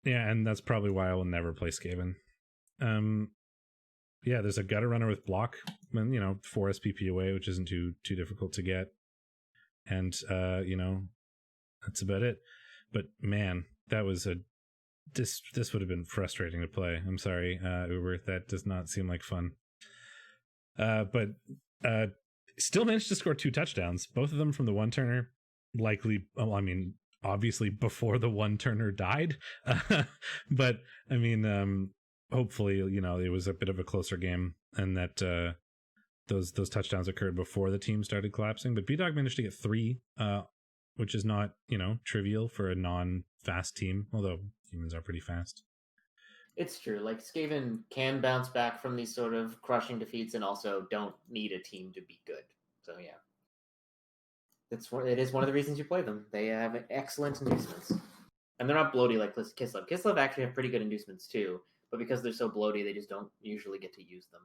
Yeah, and that's probably why I will never play Skaven. Yeah, there's a gutter runner with block, and 4 SPP away, which isn't too difficult to get. And that's about it. But man, that was this would have been frustrating to play. I'm sorry, Uber, that does not seem like fun. But still managed to score 2 touchdowns, both of them from the one-turner. Obviously before the one-turner died. But I mean, hopefully, it was a bit of a closer game, and that those touchdowns occurred before the team started collapsing. But B-Dog managed to get 3, which is not, trivial for a non-fast team, although humans are pretty fast. It's true. Like, Skaven can bounce back from these sort of crushing defeats and also don't need a team to be good. So, yeah. It is one of the reasons you play them. They have excellent inducements. And they're not bloaty like Kislev. Kislev actually have pretty good inducements, too. But because they're so bloaty, they just don't usually get to use them.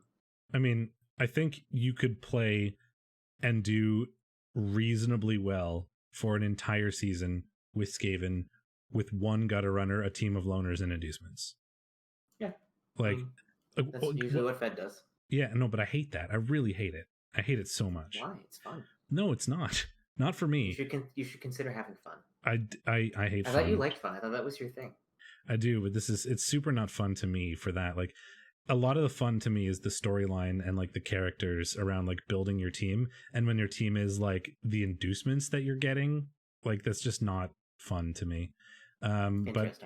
I mean, I think you could play and do reasonably well for an entire season with Skaven with 1 gutter runner, a team of loners, and inducements. Yeah. Like, that's usually what Fed does. Yeah, no, but I hate that. I really hate it. I hate it so much. Why? It's fun. No, it's not. Not for me. You should consider having fun. I hate fun. I thought you liked fun. I thought that was your thing. I do, but it's super not fun to me for that. Like, a lot of the fun to me is the storyline and like the characters around like building your team. And when your team is like the inducements that you're getting, like, that's just not fun to me. But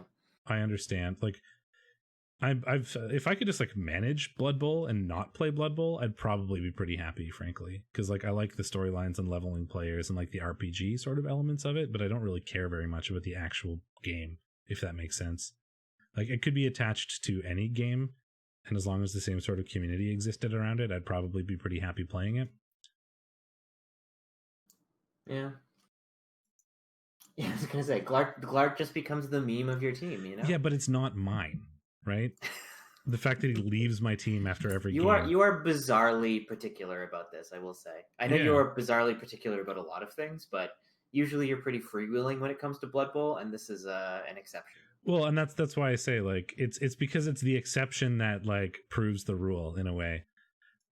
I understand. Like, I've if I could just like manage Blood Bowl and not play Blood Bowl, I'd probably be pretty happy, frankly, because like I like the storylines and leveling players and like the RPG sort of elements of it, but I don't really care very much about the actual game, if that makes sense. Like, it could be attached to any game, and as long as the same sort of community existed around it, I'd probably be pretty happy playing it. Yeah. Yeah, I was gonna say, Glark just becomes the meme of your team, Yeah, but it's not mine, right? The fact that he leaves my team after every game. You are bizarrely particular about this, I will say. I know you are bizarrely particular about a lot of things, but usually you're pretty freewheeling when it comes to Blood Bowl, and this is an exception. Well, and that's why I say, like, it's because it's the exception that like proves the rule in a way.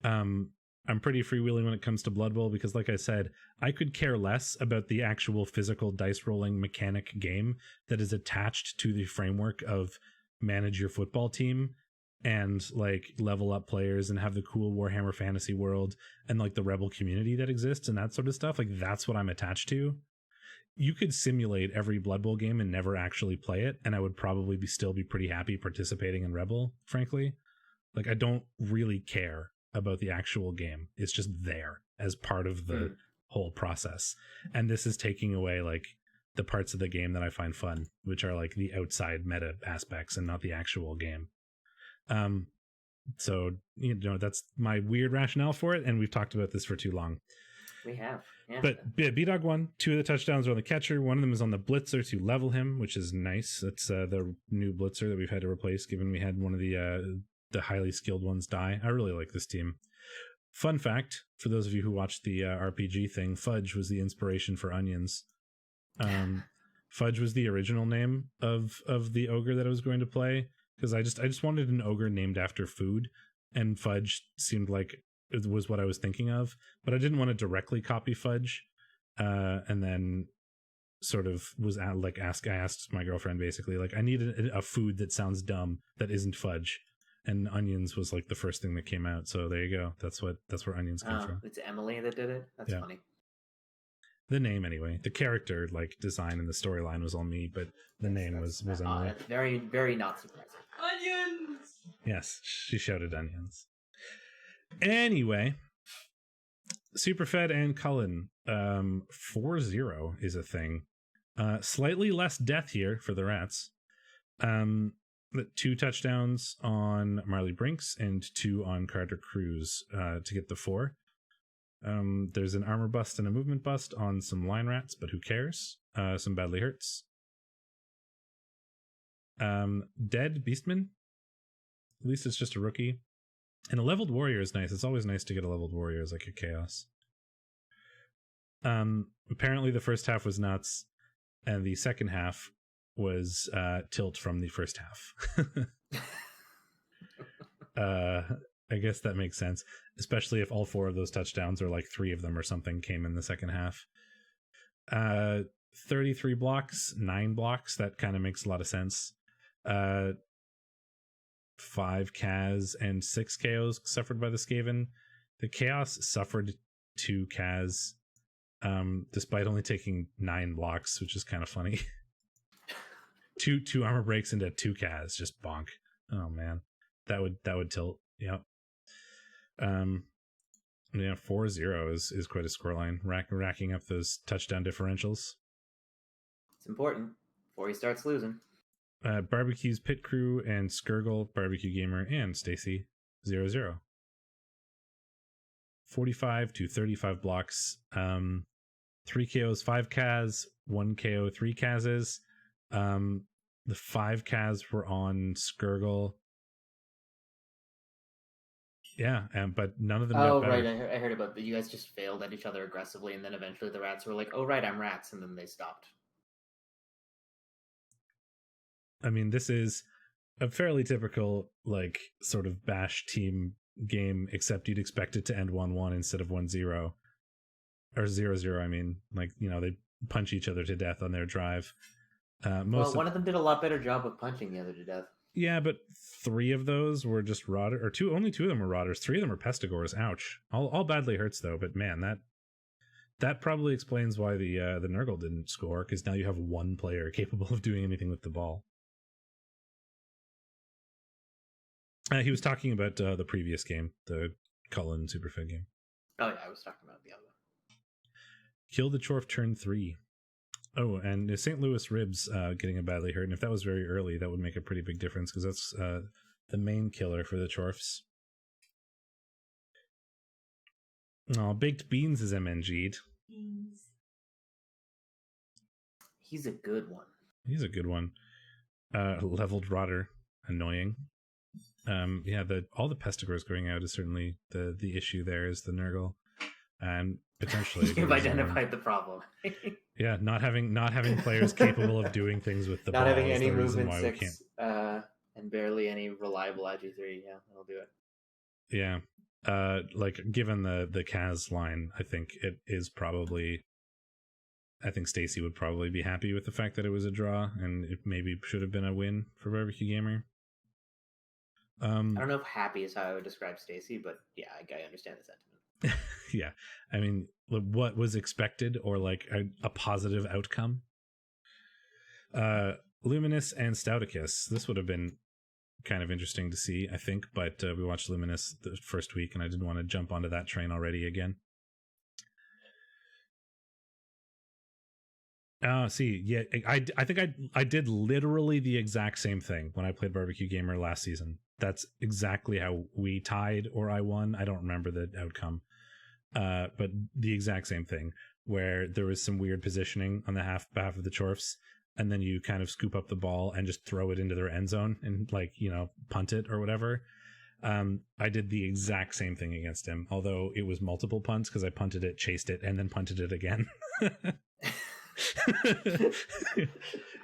I'm pretty freewheeling when it comes to Blood Bowl because, like I said, I could care less about the actual physical dice rolling mechanic game that is attached to the framework of manage your football team and like level up players and have the cool Warhammer fantasy world and like the Rebel community that exists and that sort of stuff. Like, that's what I'm attached to. You could simulate every Blood Bowl game and never actually play it, and I would probably still be pretty happy participating in Rebel, frankly. Like, I don't really care about the actual game. It's just there as part of the whole process. And this is taking away like the parts of the game that I find fun, which are like the outside meta aspects and not the actual game. So, that's my weird rationale for it, and we've talked about this for too long. We have. Yeah. But B-Dog won. 2 of the touchdowns are on the catcher. One of them is on the blitzer to level him, which is nice. That's the new blitzer that we've had to replace, given we had one of the highly skilled ones die. I really like this team. Fun fact, for those of you who watched the RPG thing, Fudge was the inspiration for Onions. Fudge was the original name of the ogre that I was going to play, because I just wanted an ogre named after food, and Fudge seemed like it was what I was thinking of, but I didn't want to directly copy Fudge. And then sort of was I asked my girlfriend basically, like, I need a food that sounds dumb that isn't fudge, and onions was like the first thing that came out. So there you go. That's where onions come from. It's Emily that did it. That's funny. The name anyway. The character like design and the storyline was all me, but the name was Emily. Very, very not surprising. Onions! Yes, she shouted onions. Anyway, Superfed and Cullen, 4-0 is a thing. Slightly less death here for the Rats. 2 touchdowns on Marley Brinks and 2 on Carter Cruz to get the 4. There's an armor bust and a movement bust on some line rats, but who cares? Some badly hurts. Dead Beastman. At least it's just a rookie. And a leveled warrior is nice. It's always nice to get a leveled warrior as like a chaos. Apparently the first half was nuts, and the second half was tilt from the first half. I guess that makes sense, especially if all 4 of those touchdowns, or like 3 of them or something, came in the second half. 33 blocks, 9 blocks. That kind of makes a lot of sense. 5 Kaz and 6 KOs suffered by the Skaven. The Chaos suffered 2 Kaz, despite only taking 9 blocks, which is kind of funny. two armor breaks into 2 Kaz, just bonk. Oh man, that would tilt. Yep. 4-0 is quite a scoreline, racking up those touchdown differentials. It's important before he starts losing. Barbecue's Pit Crew and Skirgle, Barbecue Gamer, and Stacy 0-0. 45 to 35 blocks. 3 KOs, 5 Kaz, 1 KO, 3 Kazes. The 5 Kaz were on Skirgle. Yeah, but none of them got better. Right. I heard about that. You guys just failed at each other aggressively, and then eventually the Rats were like, "Oh, right, I'm Rats," and then they stopped. I mean, this is a fairly typical, like, sort of bash team game, except you'd expect it to end 1-1 instead of 1-0. Or 0-0, I mean. Like, you know, they punch each other to death on their drive. One of them did a lot better job of punching the other to death. Yeah, but 3 of those were just Rodder, or only 2 of them were Rodders. 3 of them were Pestigores. Ouch. All badly hurts, though, but man, that probably explains why the Nurgle didn't score, because now you have 1 player capable of doing anything with the ball. He was talking about the previous game, the Cullen Superfed game. Oh yeah, I was talking about the other one. Kill the Chorf turn 3. Oh, and St. Louis Ribs getting a badly hurt, and if that was very early, that would make a pretty big difference, because that's the main killer for the Chorfs. Oh, Baked Beans is MNG'd. He's a good one. He's a good one. Leveled Rodder, annoying. Yeah, all the Pestigores going out is certainly the issue. There is the Nurgle, and potentially you've identified the problem. Yeah, not having players capable of doing things with the ball. Not having any movement 6, and barely any reliable AG3. Yeah, that'll do it. Yeah, like given the Kaz line, I think it is probably. I think Stacy would probably be happy with the fact that it was a draw, and it maybe should have been a win for Barbecue Gamer. I don't know if happy is how I would describe Stacy, but yeah, I understand the sentiment. Yeah, I mean, what was expected, or like a positive outcome. Luminous and Stouticus. This would have been kind of interesting to see, I think, but we watched Luminous the first week, and I didn't want to jump onto that train already again. Yeah, I think I did literally the exact same thing when I played Barbecue Gamer last season. That's exactly how we tied, or I won. I don't remember the outcome. But the exact same thing, where there was some weird positioning on the half of the Chorfs, and then you kind of scoop up the ball and just throw it into their end zone and, like, you know, punt it or whatever. I did the exact same thing against him, although it was multiple punts, because I punted it, chased it, and then punted it again.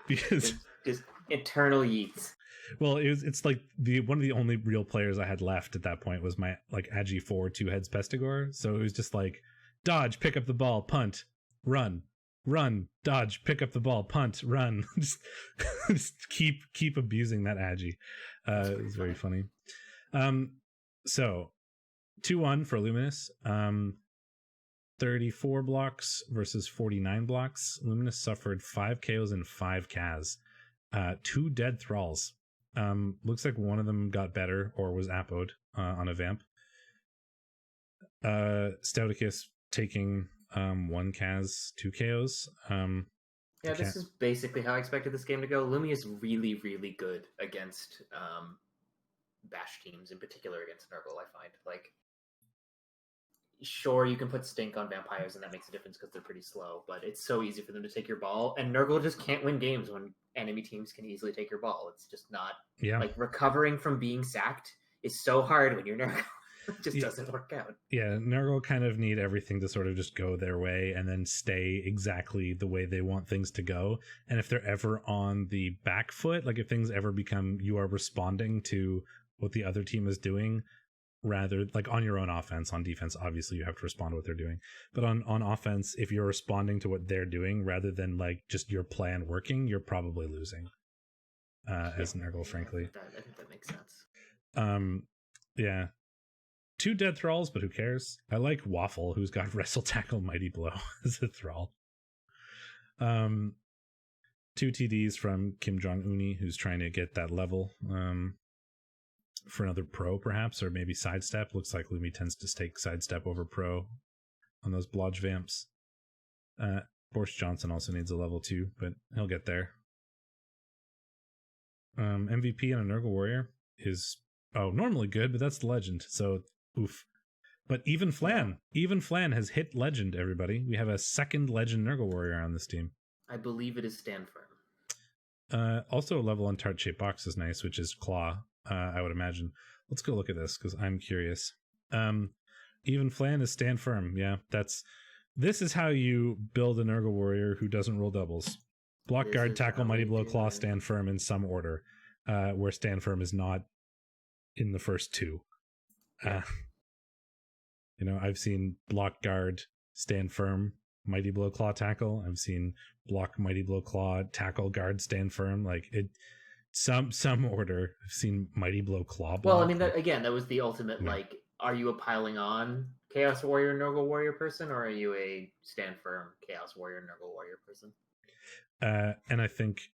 Because just eternal yeets. Well, it's like one of the only real players I had left at that point was my like Agi 4 2 heads Pestigore. So it was just like dodge, pick up the ball, punt, run, run, dodge, pick up the ball, punt, run. just keep abusing that agi. It's very funny. So 2-1 for Luminous. 34 blocks versus 49 blocks. Luminous suffered 5 KOs and 5 Kaz. 2 dead thralls. Looks like one of them got better or was appoed on a vamp. Stouticus taking 1 Kaz, 2 KOs. Yeah, this is basically how I expected this game to go. Lumi is really, really good against bash teams, in particular against Nurgle, I find. Like, sure, you can put Stink on vampires, and that makes a difference because they're pretty slow, but it's so easy for them to take your ball, and Nurgle just can't win games when enemy teams can easily take your ball. It's just not... Yeah. Like, recovering from being sacked is so hard when you're Nurgle. It just doesn't work out. Yeah, Nurgle kind of need everything to sort of just go their way and then stay exactly the way they want things to go. And if they're ever on the back foot, like if things ever become you are responding to what the other team is doing, rather like on your own offense, on defense, obviously you have to respond to what they're doing. But on offense, if you're responding to what they're doing rather than like just your plan working, you're probably losing as Nurgle, frankly. I think that makes sense. Yeah. 2 dead thralls, but who cares? I like Waffle, who's got Wrestle, Tackle, Mighty Blow as a thrall. 2 TDs from Kim Jong-uni, who's trying to get that level for another pro, perhaps, or maybe Sidestep. Looks like Lumi tends to take Sidestep over pro on those Blodge Vamps. Boris Johnson also needs a level 2, but he'll get there. MVP on a Nurgle Warrior is normally good, but that's the legend, so oof. But even Flan has hit legend, everybody. We have a second legend Nurgle Warrior on this team. I believe it is Stand Firm. Also a level on Tart Shape Box is nice, which is Claw, I would imagine. Let's go look at this, because I'm curious. Even Flan is Stand Firm. Yeah, this is how you build a Nurgle Warrior who doesn't roll doubles. Block, guard, tackle, Mighty Blow, Claw, Stand Firm in some order, where Stand Firm is not in the first 2. I've seen block, guard, stand firm, Mighty Blow, Claw, tackle. I've seen block, Mighty Blow, Claw, tackle, guard, stand firm. Like it, some order. I've seen Mighty Blow, Claw. Block. Well, I mean, that was the ultimate. Yeah. Like, are you a piling on Chaos Warrior, Nurgle Warrior person, or are you a stand firm Chaos Warrior, Nurgle Warrior person? And I think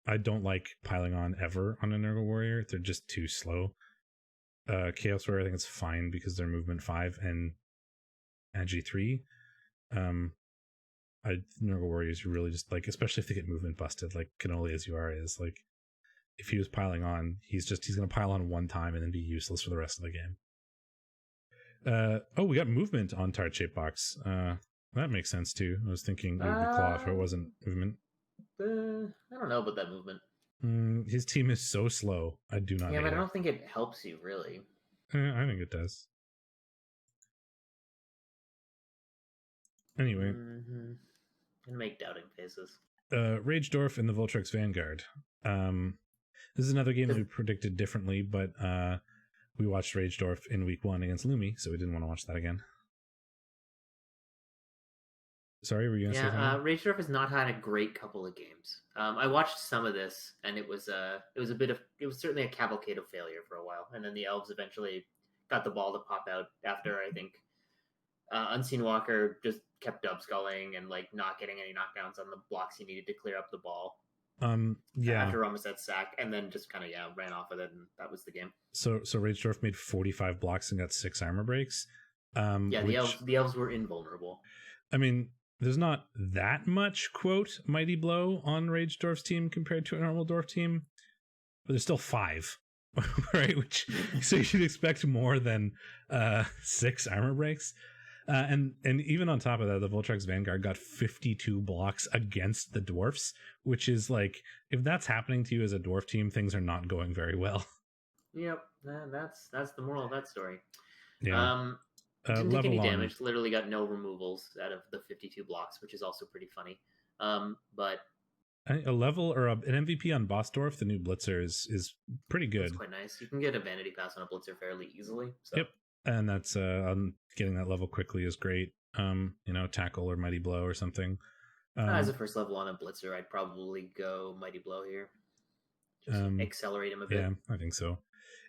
I don't like piling on ever on a Nurgle Warrior. They're just too slow. Chaos Warrior, I think it's fine because they're movement 5 and Agi 3. Nurgle Warriors really just like, especially if they get movement busted, like Cannoli as you are is like, if he was piling on, he's going to pile on one time and then be useless for the rest of the game. We got movement on Tart Shape Box. That makes sense too. I was thinking it would be Claw if it wasn't movement. I don't know about that movement. His team is so slow. I do not. Yeah, but I don't think it helps you really. I think it does. Anyway, and make doubting faces. Ragedorf in the Voltrex Vanguard. This is another game that we predicted differently, but we watched Ragedorf in week 1 against Lumi, so we didn't want to watch that again. Sorry, were you going to say something? Ragedorf has not had a great couple of games. I watched some of this, and it was certainly a cavalcade of failure for a while, and then the Elves eventually got the ball to pop out after, I think, Unseen Walker just kept dub sculling and like not getting any knockdowns on the blocks he needed to clear up the ball. After Romaset's sack, and then just kind of ran off with it, and that was the game. So Ragedorf made 45 blocks and got 6 armor breaks. The Elves were invulnerable. I mean, there's not that much, quote, Mighty Blow on Ragedorf's team compared to a normal Dwarf team, but there's still 5, right? So you should expect more than 6 armor breaks. And even on top of that, the Voltrex Vanguard got 52 blocks against the Dwarfs, which is like, if that's happening to you as a Dwarf team, things are not going very well. Yep, that's the moral of that story. Yeah. Didn't take any damage, literally got no removals out of the 52 blocks, which is also pretty funny. But a level or an MVP on Bossdorf, the new Blitzer, is pretty good. It's quite nice. You can get a Vanity Pass on a Blitzer fairly easily. So. Yep. And that's getting that level quickly is great. Tackle or Mighty Blow or something. As a first level on a blitzer, I'd probably go Mighty Blow here. Just accelerate him a bit. Yeah, I think so.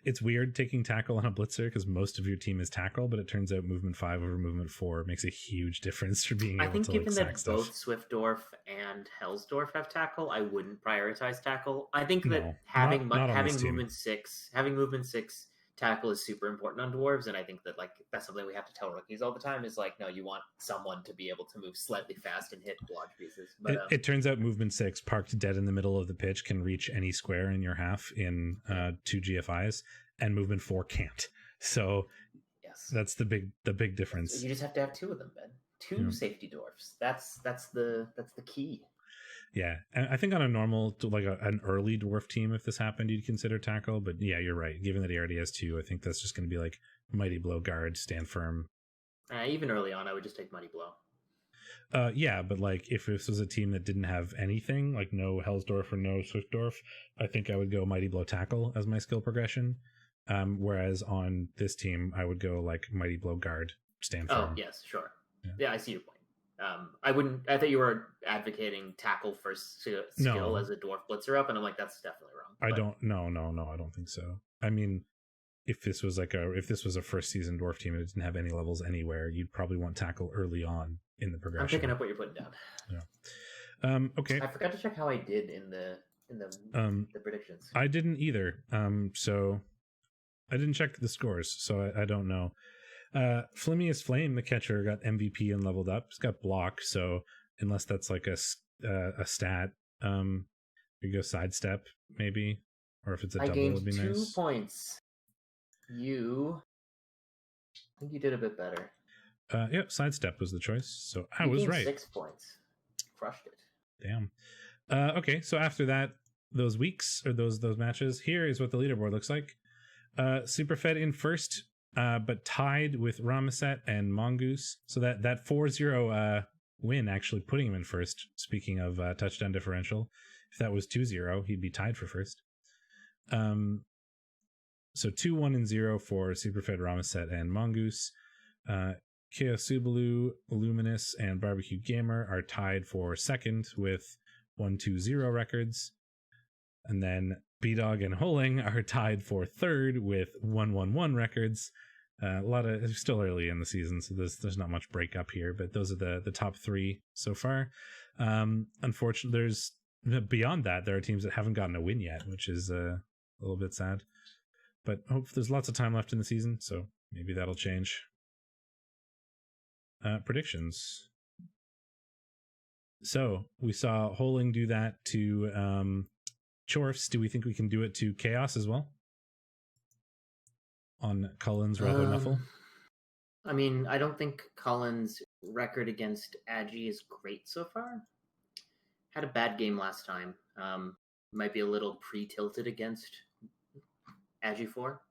It's weird taking tackle on a blitzer because most of your team is tackle, but it turns out movement 5 over movement 4 makes a huge difference for being able to given sack that stuff. Both Swiftdorf and Hellsdorf have tackle, I wouldn't prioritize tackle. I think that having movement 6 tackle is super important on dwarves, and I think that that's something we have to tell rookies all the time. Is no, you want someone to be able to move slightly fast and hit blodge pieces. But it turns out movement 6 parked dead in the middle of the pitch can reach any square in your half in 2 GFIs, and movement 4 can't. So yes, that's the big difference. You just have to have 2 of them, Ben. 2 safety dwarfs. That's the key. Yeah, and I think on a normal, an early dwarf team, if this happened, you'd consider tackle. But yeah, you're right. Given that he already has 2, I think that's just going to be Mighty Blow, guard, stand firm. Even early on, I would just take Mighty Blow. Yeah, but if this was a team that didn't have anything, no Hellsdorf or no Swiftdorf, I think I would go Mighty Blow tackle as my skill progression. Whereas on this team, I would go Mighty Blow, guard, stand firm. Oh yes, sure. Yeah, I see your point. I thought you were advocating tackle first skill as a dwarf blitzer up, and I'm that's definitely wrong. I don't think so. I mean, if this was a first season dwarf team and it didn't have any levels anywhere, you'd probably want tackle early on in the progression. I'm picking up what you're putting down. Yeah. Okay. I forgot to check how I did in the predictions. I didn't either. So I didn't check the scores, so I don't know. Flimmiest Flame, the catcher, got MVP and leveled up. He's got block, so unless that's a stat, you go sidestep maybe, or if it's a double, it would be nice. 2 points. I think you did a bit better. Yeah, sidestep was the choice, so I was right. 6 points. Crushed it. Damn. Okay, so after that, those weeks or those matches, here is what the leaderboard looks like. Superfed in first. But tied with Ramaset and Mongoose. So that 4-0 win actually putting him in first. Speaking of touchdown differential, if that was 2-0, he'd be tied for first. So 2-1-0 for Superfed, Ramaset, and Mongoose. Chaos Subalu, Luminous, and Barbecue Gamer are tied for second with 1-2-0 records. And then B-Dog and Holing are tied for third with 1-1-1 records. It's still early in the season, so there's not much breakup here, but those are the top 3 so far. Unfortunately, beyond that, there are teams that haven't gotten a win yet, which is a little bit sad. But there's lots of time left in the season, so maybe that'll change. Predictions. So we saw Holing do that to Chorfs. Do we think we can do it to Chaos as well? On Cullen's Rubbo Nuffle? I mean, I don't think Cullen's record against Agi is great so far. Had a bad game last time. Might be a little pre-tilted against Agi 4.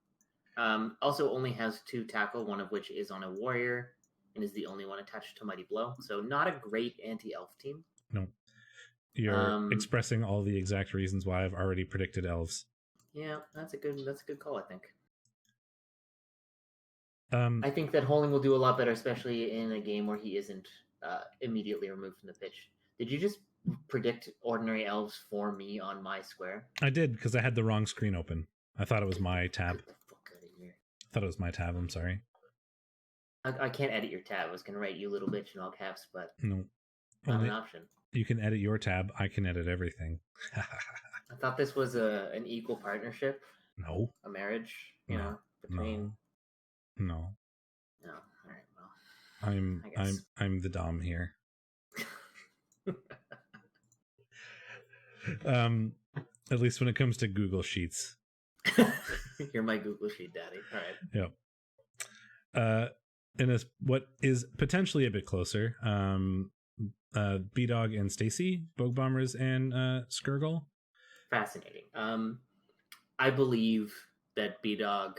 Also only has 2 tackle, one of which is on a warrior, and is the only one attached to Mighty Blow. So not a great anti-elf team. No. You're expressing all the exact reasons why I've already predicted elves. Yeah, that's a good call, I think. I think that Holing will do a lot better, especially in a game where he isn't immediately removed from the pitch. Did you just predict ordinary elves for me on my square? I did, because I had the wrong screen open. I thought it was my tab. Get the fuck out of here. I thought it was my tab, I'm sorry. I can't edit your tab. I was going to write you little bitch in all caps, but no, not an option. You can edit your tab. I can edit everything. I thought this was an equal partnership. No. A marriage, between... No. No. All right. Well, I'm the dom here. At least when it comes to Google Sheets. You're my Google Sheet daddy. All right. Yep. In what is potentially a bit closer, B-Dog and Stacy, Bogue Bombers and Skirgle. Fascinating. I believe that B-Dog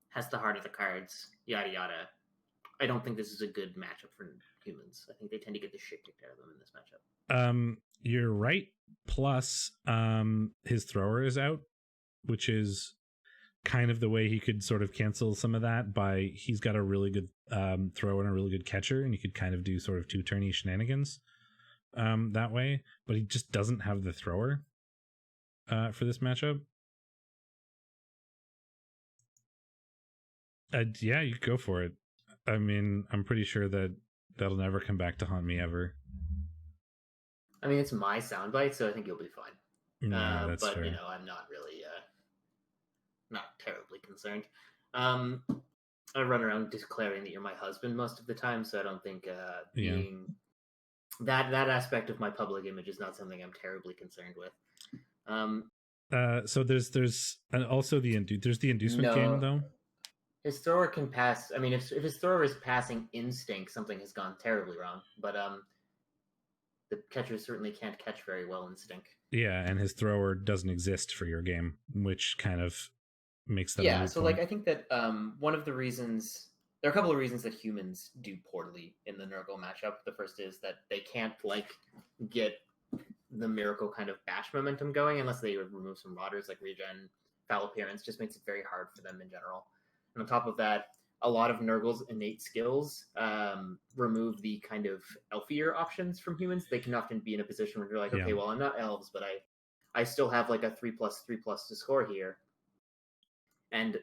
has the heart of the cards, yada yada. I don't think this is a good matchup for humans. I think they tend to get the shit kicked out of them in this matchup. You're right. Plus, his thrower is out, which is kind of the way he could sort of cancel some of that by he's got a really good thrower and a really good catcher, and you could kind of do sort of 2-turny shenanigans. that way, but he just doesn't have the thrower for this matchup. Yeah, you go for it. I mean, I'm pretty sure that'll never come back to haunt me ever. I mean, it's my soundbite, so I think you'll be fine. Yeah, that's but fair. you know, I'm not really not terribly concerned. I run around declaring that you're my husband most of the time, so I don't think being that aspect of my public image is not something I'm terribly concerned with. So there's also there's the inducement game though. His thrower can pass. I mean, if his thrower is passing instinct, something has gone terribly wrong. But the catcher certainly can't catch very well instinct. Yeah, and his thrower doesn't exist for your game, which kind of makes that. Yeah, so like I think that one of the reasons, there are a couple of reasons that humans do poorly in the Nurgle matchup. The first is that they can't like get the miracle kind of bash momentum going unless they would remove some rotters, like regen. Foul appearance just makes it very hard for them in general. And on top of that, a lot of Nurgle's innate skills remove the kind of elfier options from humans. They can often be in a position where you're like, okay, well, I'm not elves, but I still have like a 3+3+ to score here. And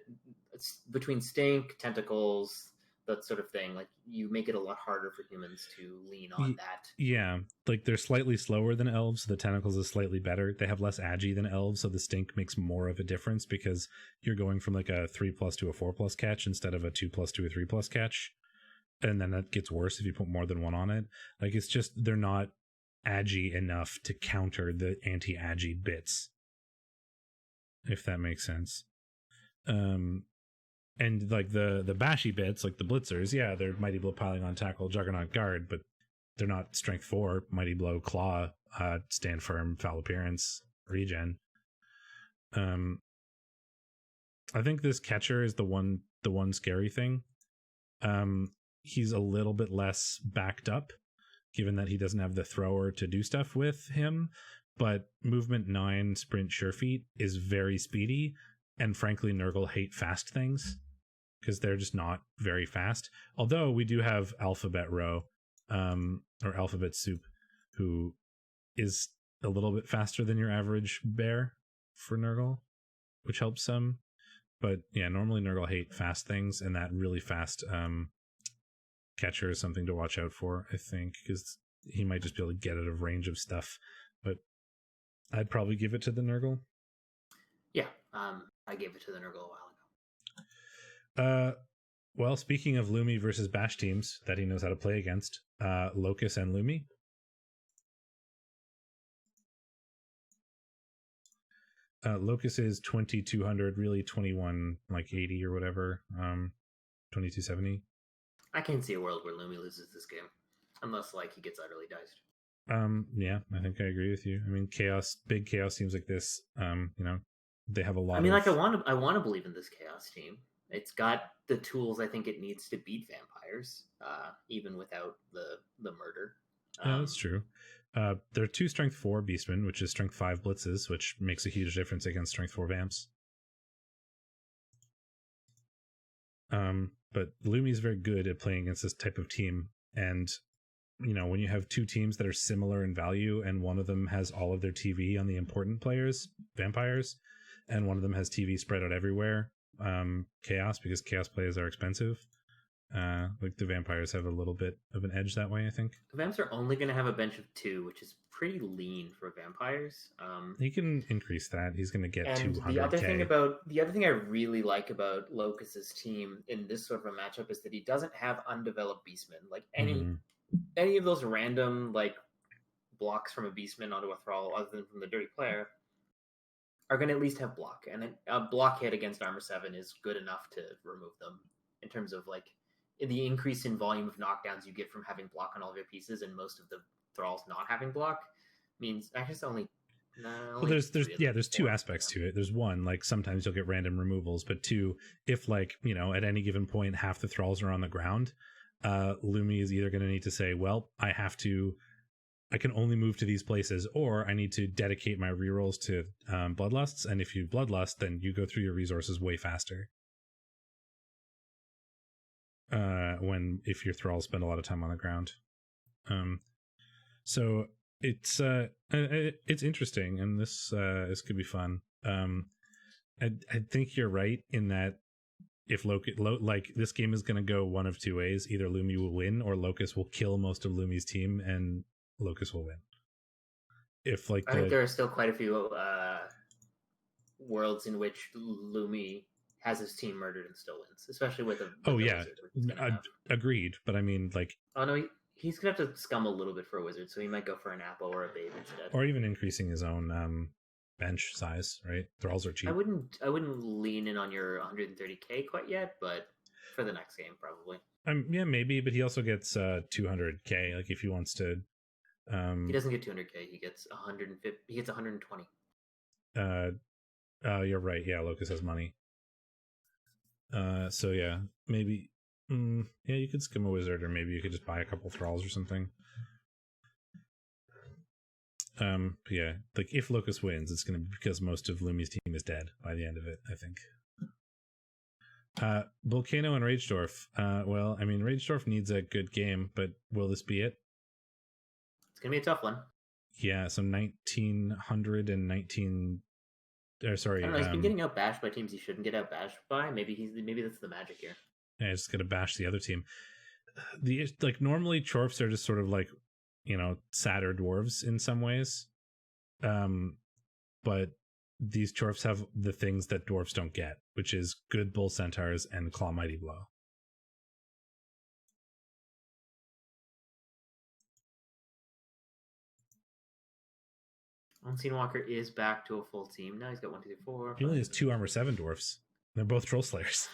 it's between stink, tentacles, that sort of thing, like you make it a lot harder for humans to lean on that. Yeah, like they're slightly slower than elves, so the tentacles is slightly better. They have less agi than elves, so the stink makes more of a difference because you're going from like a 3+ to a 4+ catch instead of a 2+ to a 3+ catch. And then that gets worse if you put more than one on it. Like it's just they're not agi enough to counter the anti-agi bits, if that makes sense. And like the bashy bits, like the blitzers, yeah, they're Mighty Blow, Piling on, Tackle, Juggernaut, Guard, but they're not Strength 4. Mighty Blow, Claw, Stand Firm, Foul Appearance, Regen. I think this catcher is the one scary thing. He's a little bit less backed up, given that he doesn't have the thrower to do stuff with him. But Movement 9, Sprint, Surefeet is very speedy, and frankly, Nurgle hate fast things because they're just not very fast. Although we do have Alphabet Row, or Alphabet Soup, who is a little bit faster than your average bear for Nurgle, which helps some. But yeah, normally Nurgle hate fast things, and that really fast catcher is something to watch out for, I think, because he might just be able to get out of range of stuff. But I'd probably give it to the Nurgle. Yeah, I gave it to the Nurgle a while ago. Well, speaking of Lumi versus Bash teams that he knows how to play against, Locus and Lumi. Locus is 2200, really 21 like 80 or whatever, 2270. I can see a world where Lumi loses this game, unless like he gets utterly diced. Yeah, I think I agree with you. I mean, big chaos teams like this, they have a lot. I mean, like I want to believe in this chaos team. It's got the tools I think it needs to beat vampires, even without the murder. Yeah, that's true. There are 2 Strength 4 Beastmen, which is Strength 5 Blitzes, which makes a huge difference against Strength 4 Vamps. But Lumi is very good at playing against this type of team, and when you have 2 teams that are similar in value, and one of them has all of their TV on the important players, vampires, and one of them has TV spread out everywhere, chaos, because chaos players are expensive. Like the vampires have a little bit of an edge that way, I think. The vamps are only going to have a bench of 2, which is pretty lean for vampires. He can increase that. He's going to get 200K. The other thing I really like about Locus's team in this sort of a matchup is that he doesn't have undeveloped beastmen. Like any of those random like blocks from a beastman onto a thrall, other than from the dirty player, are going to at least have block, and a block hit against armor 7 is good enough to remove them. In terms of like the increase in volume of knockdowns you get from having block on all of your pieces, and most of the thralls not having block means actually it's only. Well, there's 2 aspects to it. There's one, like sometimes you'll get random removals, but 2, if like at any given point half the thralls are on the ground, Lumi is either going to need to say, well, I can only move to these places, or I need to dedicate my rerolls to Bloodlusts, and if you Bloodlust, then you go through your resources way faster. If your thralls spend a lot of time on the ground. So it's interesting, and this could be fun. I think you're right in that if like this game is going to go one of two ways: either Lumi will win, or Locust will kill most of Lumi's team, and Locust will win. If like I think there are still quite a few worlds in which Lumi has his team murdered and still wins, especially with a wizard, agreed. But I mean, like, oh no, he's gonna have to scum a little bit for a wizard, so he might go for an apple or a babe instead, or even increasing his own bench size. Right, thralls are cheap. I wouldn't lean in on your 130k quite yet, but for the next game probably. Yeah, maybe, but he also gets 200k. Like if he wants to. He doesn't get 200k. He gets 150. He gets 120. You're right. Yeah, Locust has money. So yeah, maybe. Yeah, you could skim a wizard, or maybe you could just buy a couple thralls or something. Yeah, like if Locust wins, it's going to be because most of Lumi's team is dead by the end of it, I think. Volcano and Ragedorf. Well, I mean, Ragedorf needs a good game, but will this be it? It's going to be a tough one. Yeah, so 1900 and 19. Sorry, I don't know. He's been getting outbashed by teams he shouldn't get outbashed by. Maybe that's the magic here. Yeah, just got to bash the other team. Normally Chorfs are just sort of like, sadder dwarves in some ways. But these Chorfs have the things that dwarves don't get, which is good bull centaurs and claw mighty blow. Unseen Walker is back to a full team. Now he's got 1, 2, 3, 4. He only has 2 armor 7 dwarfs. They're both troll slayers.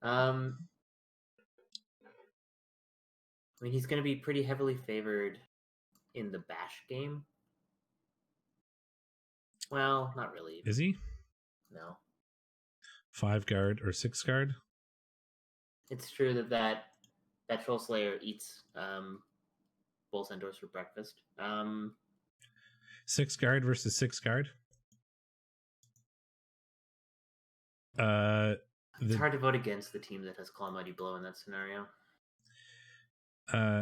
I mean, he's going to be pretty heavily favored in the bash game. Well, not really. Is he? No. 5 guard or 6 guard? It's true that troll slayer eats bull centaurs for breakfast. 6 guard versus 6 guard? It's hard to vote against the team that has Claw Mighty Blow in that scenario.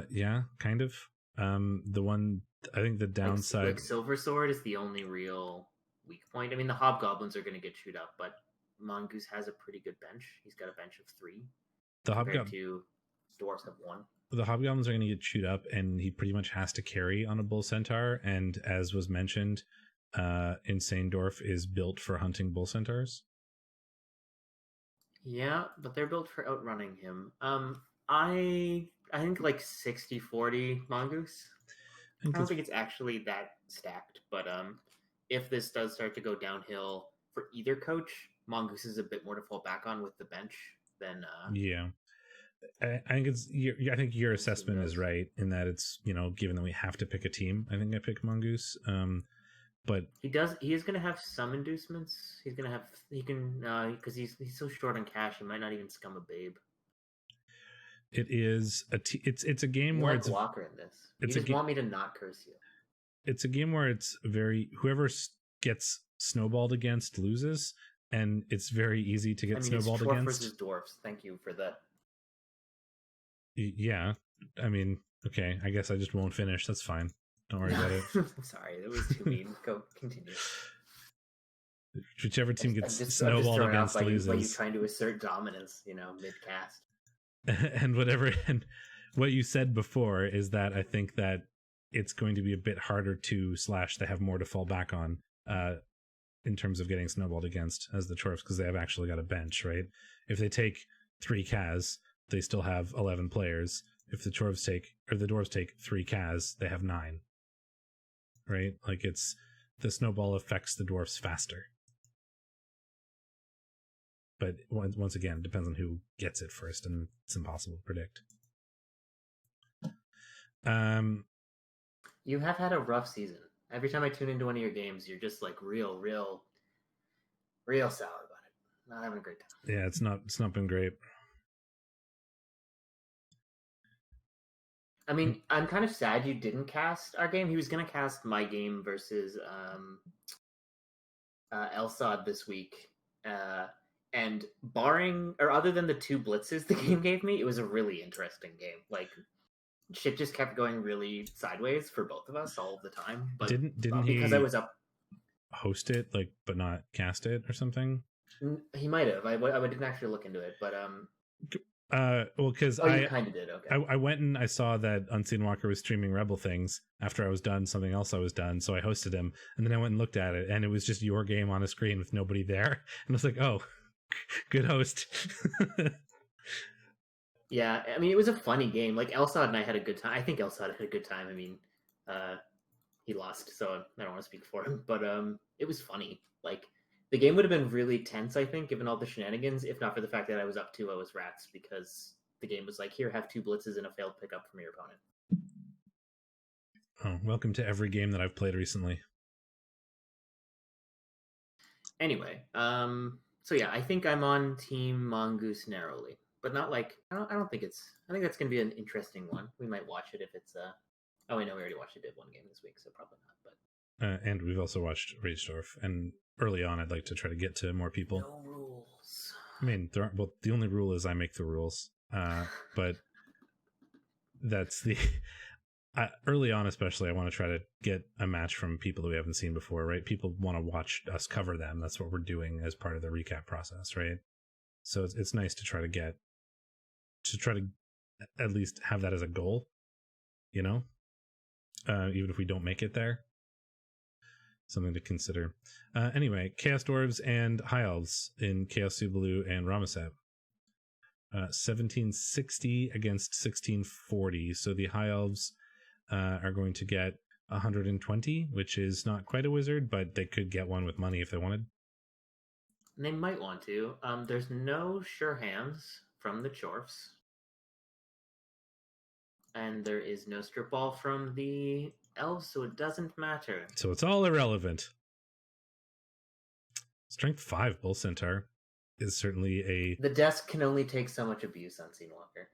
Yeah, kind of. The one, I think the downside... Like Silver Sword is the only real weak point. I mean, the Hobgoblins are going to get chewed up, but Mongoose has a pretty good bench. He's got a bench of 3. The Hobgoblins... Dwarves have 1. The Hobgoblins are going to get chewed up, and he pretty much has to carry on a Bull Centaur, and as was mentioned, Insane Dwarf is built for hunting Bull Centaurs. Yeah, but they're built for outrunning him. I think like 60-40 Mongoose. I don't think it's actually that stacked, but if this does start to go downhill for either coach, Mongoose is a bit more to fall back on with the bench than yeah. I think your assessment is right in that it's, given that we have to pick a team, I think I pick Mongoose. But he is going to have some inducements. Because he's so short on cash, he might not even scum a babe. It is it's a game where it's Walker in this. You just want me to not curse you. It's a game where it's whoever gets snowballed against loses, and it's very easy to get snowballed it's against. Versus dwarfs. Thank you for that. Yeah, I mean, okay. I guess I just won't finish. That's fine. Don't worry about it. I'm sorry, that was too mean. Go continue. Whichever team gets snowballed against loses. By you trying to assert dominance, mid cast. And what you said before is that I think that it's going to be a bit harder to / they have more to fall back on in terms of getting snowballed against as the Chorfs, because they have actually got a bench, right? If they take 3 Kaz, they still have 11 players. If the dwarves take 3 Kaz, they have 9. Right? Like the snowball affects the dwarfs faster. But once again, it depends on who gets it first, and it's impossible to predict. You have had a rough season. Every time I tune into one of your games, you're just like real sour about it. Not having a great time. Yeah, it's not been great. I mean, I'm kind of sad you didn't cast our game. He was going to cast my game versus Elsod this week. And barring, or other than the 2 blitzes the game gave me, it was a really interesting game. Like, shit just kept going really sideways for both of us all the time. But didn't because he I was up, host it like but not cast it or something? he might have. I didn't actually look into it, but well, because you kind of did. Okay. I went and I saw that Unseen Walker was streaming REBBL things after I was done something else I was done, so I hosted him, and then I went and looked at it, and it was just your game on a screen with nobody there, and I was like, oh, good host. Yeah, I mean, it was a funny game. Like Elsad and I had a good time. I think Elsad had a good time. I mean, he lost, so I don't want to speak for him, but it was funny. Like the game would have been really tense, I think, given all the shenanigans, if not for the fact that I was up 2-0 as rats, because the game was like, here, have 2 blitzes and a failed pickup from your opponent. Oh, welcome to every game that I've played recently. Anyway, so yeah, I think I'm on Team Mongoose narrowly, but not like I don't think it's. I think that's going to be an interesting one. We might watch it if it's Oh, I know we already watched it. Did one game this week, so probably not. But and we've also watched Ragesdorf, and early on, I'd like to try to get to more people. No rules. I mean, there aren't. Well, the only rule is I make the rules, but that's the. Early on, especially, I want to try to get a match from people that we haven't seen before, right? People want to watch us cover them. That's what we're doing as part of the recap process, right? So it's nice to try to at least have that as a goal, you know, even if we don't make it there. Something to consider. Anyway, Chaos Dwarves and High Elves in Chaos Subalu and Ramaset. 1760 against 1640. So the High Elves are going to get 120, which is not quite a wizard, but they could get one with money if they wanted. They might want to. There's no sure hands from the Chorfs. And there is no strip ball from the Elves, so it doesn't matter. So it's all irrelevant. Strength 5 Bull Centaur is certainly a... The desk can only take so much abuse on Unseen Walker.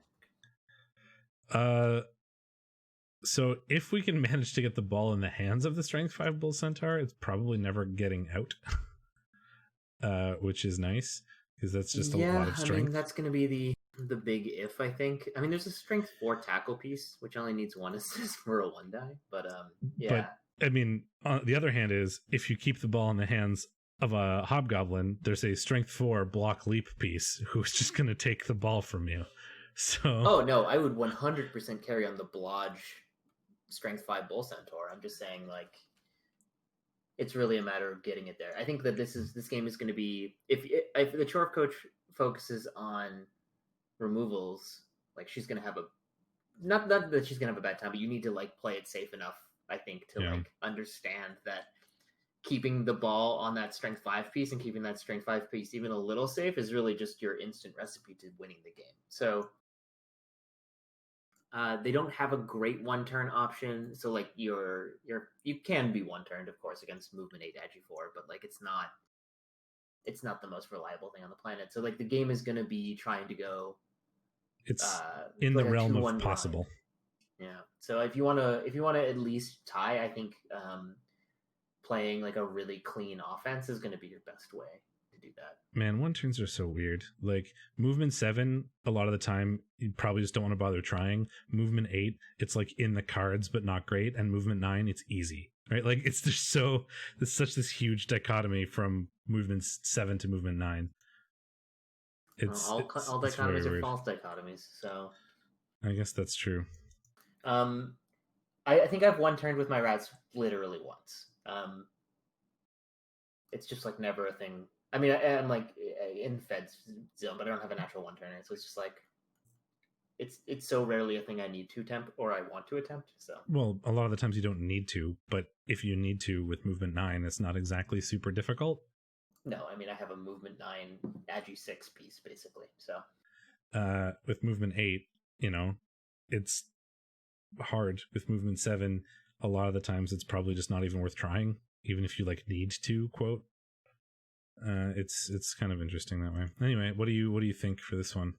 So if we can manage to get the ball in the hands of the Strength 5 Bull Centaur, it's probably never getting out. Which is nice, because that's just a lot of strength. I mean, that's going to be the big if, I think. I mean, there's a Strength 4 tackle piece, which only needs 1 assist for a 1 die, but yeah. But, I mean, on the other hand is, if you keep the ball in the hands of a Hobgoblin, there's a Strength 4 block leap piece who's just going to take the ball from you. So... Oh, no, I would 100% carry on the Blodge Strength 5 Bull Centaur. I'm just saying, like, it's really a matter of getting it there. I think that this game is going to be... If the Chorf coach focuses on removals, like, she's going to have a... Not that she's going to have a bad time, but you need to, like, play it safe enough, I think, to, like, understand that keeping the ball on that Strength 5 piece and keeping that Strength 5 piece even a little safe is really just your instant recipe to winning the game. So... they don't have a great 1-turn option, so like you can be 1-turned, of course, against movement 8 agi 4, but like it's not the most reliable thing on the planet. So like the game is going to be trying to go. It's in the realm of possible. Grind. Yeah. So if you want to at least tie, I think playing like a really clean offense is going to be your best way to do that. Man, 1-turns are so weird. Like movement 7, a lot of the time you probably just don't want to bother trying. Movement 8, it's like in the cards but not great, and movement 9, it's easy, right? Like it's just there's such this huge dichotomy from movement 7 to movement 9. All dichotomies are false dichotomies, so I guess that's true. I think I've 1-turned with my rats literally once. It's just like never a thing. I mean, I'm like in Fed's zone, but I don't have a natural 1-turner, so it's just like it's so rarely a thing I need to attempt or I want to attempt. So well, a lot of the times you don't need to, but if you need to with movement 9, it's not exactly super difficult. No, I mean I have a movement 9 agi 6 piece basically. So with movement 8, it's hard. With movement 7, a lot of the times it's probably just not even worth trying, even if you like need to quote. It's kind of interesting that way. Anyway, what do you think for this one?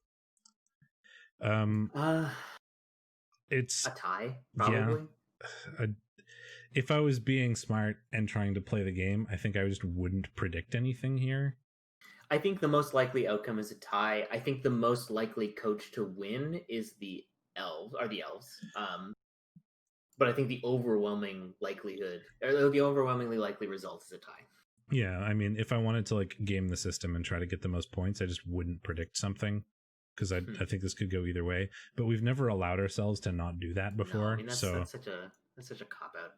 It's a tie, probably. Yeah. If I was being smart and trying to play the game, I think I just wouldn't predict anything here. I think the most likely outcome is a tie. I think the most likely coach to win is the the elves. But I think the overwhelmingly likely result is a tie. Yeah, I mean, if I wanted to like game the system and try to get the most points, I just wouldn't predict something because I think this could go either way. But we've never allowed ourselves to not do that before. No, I mean, that's such a cop out.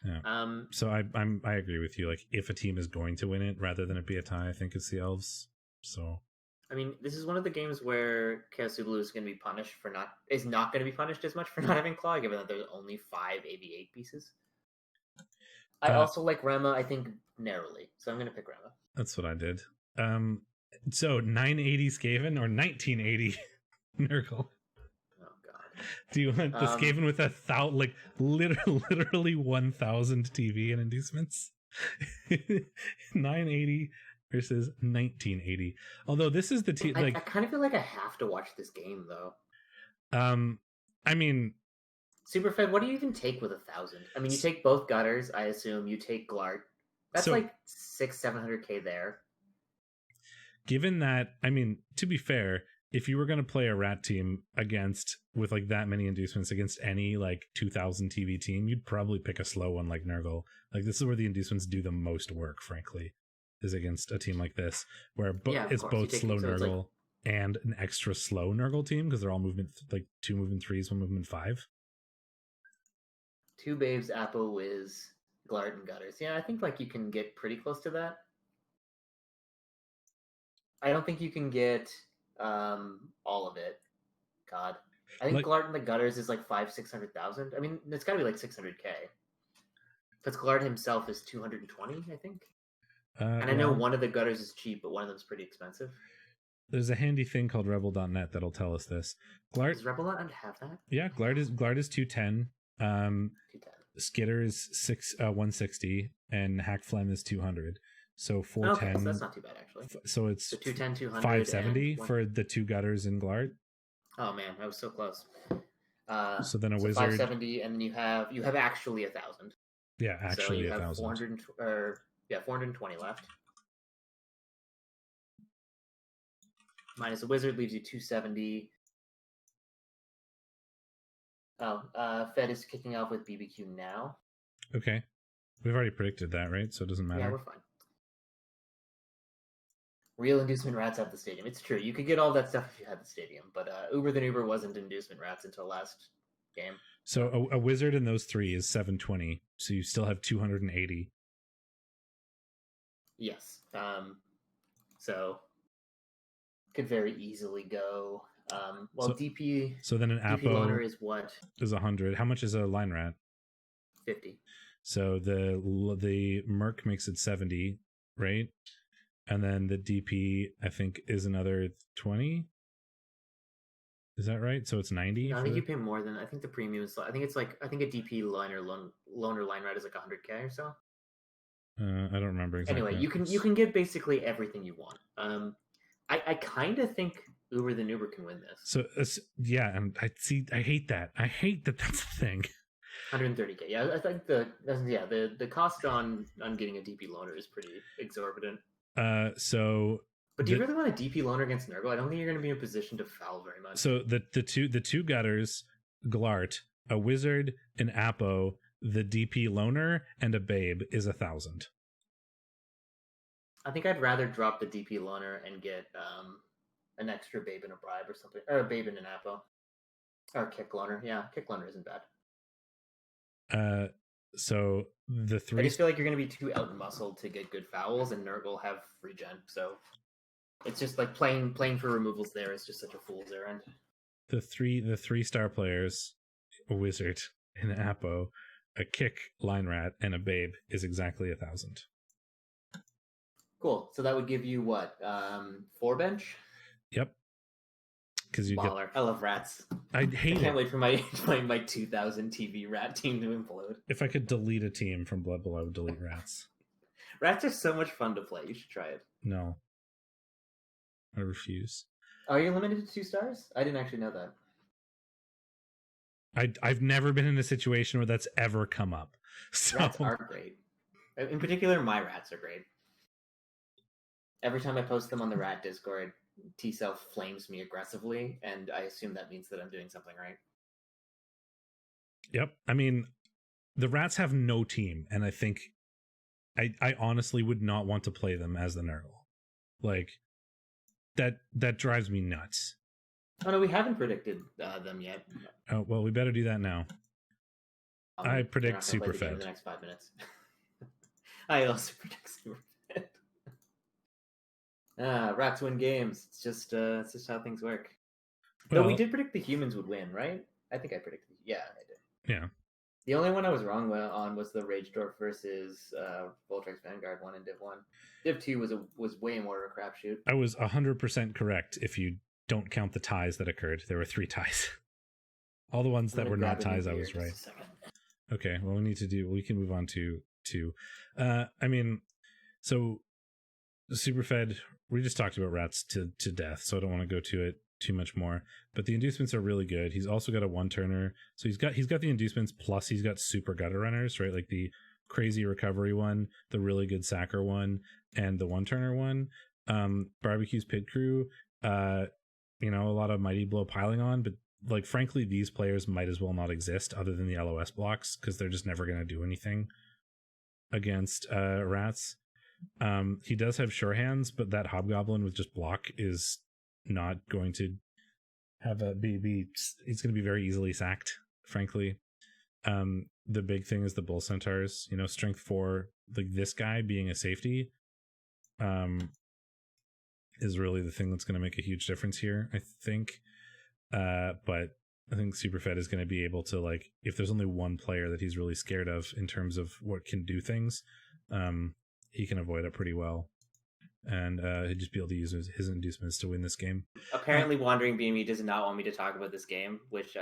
Yeah. So I agree with you. Like, if a team is going to win it, rather than it be a tie, I think it's the elves. So. I mean, this is one of the games where Chaos Zulu is going to be punished is not going to be punished as much for not having Claw, given that there's only 5 AV8 pieces. I also like Rema, I think, narrowly, so I'm going to pick Rema. That's what I did. So 980 Skaven or 1980 Nurgle? Oh God! Do you want the Skaven with 1,000, like literally 1,000 TV and inducements? 980 versus 1980. Although this is the team, like I kind of feel like I have to watch this game though. I mean, Superfed, what do you even take with 1,000? I mean, you take both gutters, I assume. You take Glart. That's like 600-700k there. Given that, I mean, to be fair, if you were going to play a rat team with like that many inducements against any like 2,000 TV team, you'd probably pick a slow one like Nurgle. Like, this is where the inducements do the most work, frankly, is against a team like this, where it's both slow Nurgle and an extra slow Nurgle team, because they're all movement, like 2 movement 3s, 1 movement 5. 2 Babes, Apple, Wiz, Glart, and Gutters. Yeah, I think like you can get pretty close to that. I don't think you can get all of it. God. I think Glart and the Gutters is like 500,000-600,000. I mean, it's got to be like 600k. Because Glart himself is 220, I think. And I know one of the Gutters is cheap, but one of them's pretty expensive. There's a handy thing called REBBL.net that'll tell us this. Does REBBL.net have that? Yeah, Glart is 210. 210. Skitter is 160, and Hackflem is 200. So 410. Okay, so that's not too bad actually. So it's 210, 200, 570 for the 2 Gutters in Glart. Oh man, I was so close. So then a wizard 570, and then you have actually 1,000. Yeah, actually so 1,000. 420 left. Minus a wizard leaves you 270. Fed is kicking off with BBQ now. Okay. We've already predicted that, right? So it doesn't matter. Yeah, we're fine. Real inducement rats at the stadium. It's true. You could get all that stuff if you had the stadium, but Uber the Uber wasn't inducement rats until last game. So a wizard in those 3 is 720. So you still have 280. Yes. So could very easily go. DP. So then an DP loaner is what? Is 100. How much is a line rat? 50. So the Merc makes it 70, right? And then the DP, I think, is another 20. Is that right? So it's 90. No, I think you pay more than. I think the premium is. I think a DP loaner line rat is like 100k or so. I don't remember exactly. Anyway, you can get basically everything you want. I kind of think Uber the Uber can win this. So yeah, and I hate that. I hate that that's the thing. 130k. Yeah, I think the cost on getting a DP loaner is pretty exorbitant. But do you really want a DP loaner against Nurgle? I don't think you're going to be in a position to foul very much. So the two Gutters, Glart, a wizard, an Apo, the DP loaner, and a Babe is 1,000. I think I'd rather drop the DP loaner and get an extra Babe and a bribe or something, or a Babe and an Apo, or kick loaner. Yeah, kick loaner isn't bad. So the 3. I just feel like you're going to be too out-muscled to get good fouls, and Nurgle have regen, so it's just like playing for removals there is just such a fool's errand. The 3-star players, a wizard, an Apo, a kick, line rat, and a Babe is exactly 1,000. Cool. So that would give you what? 4 bench? Yep. Because you Baller. I love rats. I can't wait for my 2,000 TV rat team to implode. If I could delete a team from Blood Bowl, I would delete rats. Rats are so much fun to play. You should try it. No. I refuse. Are you limited to 2 stars? I didn't actually know that. I've never been in a situation where that's ever come up. So. Rats are great. In particular, my rats are great. Every time I post them on the Rat Discord, T-Cell flames me aggressively, and I assume that means that I'm doing something right. Yep. I mean, the Rats have no team, and I think I honestly would not want to play them as the Nurgle. Like, that drives me nuts. Oh no, we haven't predicted them yet. Oh well, we better do that now. I predict Superfed in the next 5 minutes. I also predict Superfed. Rats win games. It's just how things work. Well, we did predict the humans would win, right? I think I predicted. Yeah, I did. Yeah. The only one I was wrong on was the Ragedorf versus Voltrex Vanguard one in Div 1. Div 2 was way more of a crapshoot. I was 100% correct if you don't count the ties that occurred. There were 3 ties. All the ones that were not ties, I was right. Okay, well, we can move on to I mean, so Superfed, we just talked about Rats to death, so I don't want to go to it too much more, but the inducements are really good. He's also got a 1-turner, so he's got the inducements, plus he's got super gutter runners, right? Like the crazy recovery one, the really good sacker one, and the 1-turner one. Barbecue's Pit Crew, a lot of Mighty Blow piling on, but like frankly these players might as well not exist other than the LOS blocks, because they're just never going to do anything against Rats. He does have sure hands, but that Hobgoblin with just block is not going to have it's going to be very easily sacked, frankly. The big thing is the Bull Centaurs, strength 4, like this guy being a safety is really the thing that's going to make a huge difference here, I think. But I think Superfed is going to be able to, like, if there's only one player that he's really scared of in terms of what can do things, he can avoid it pretty well. And he'd just be able to use his inducements to win this game. Apparently, Wandering BME does not want me to talk about this game, which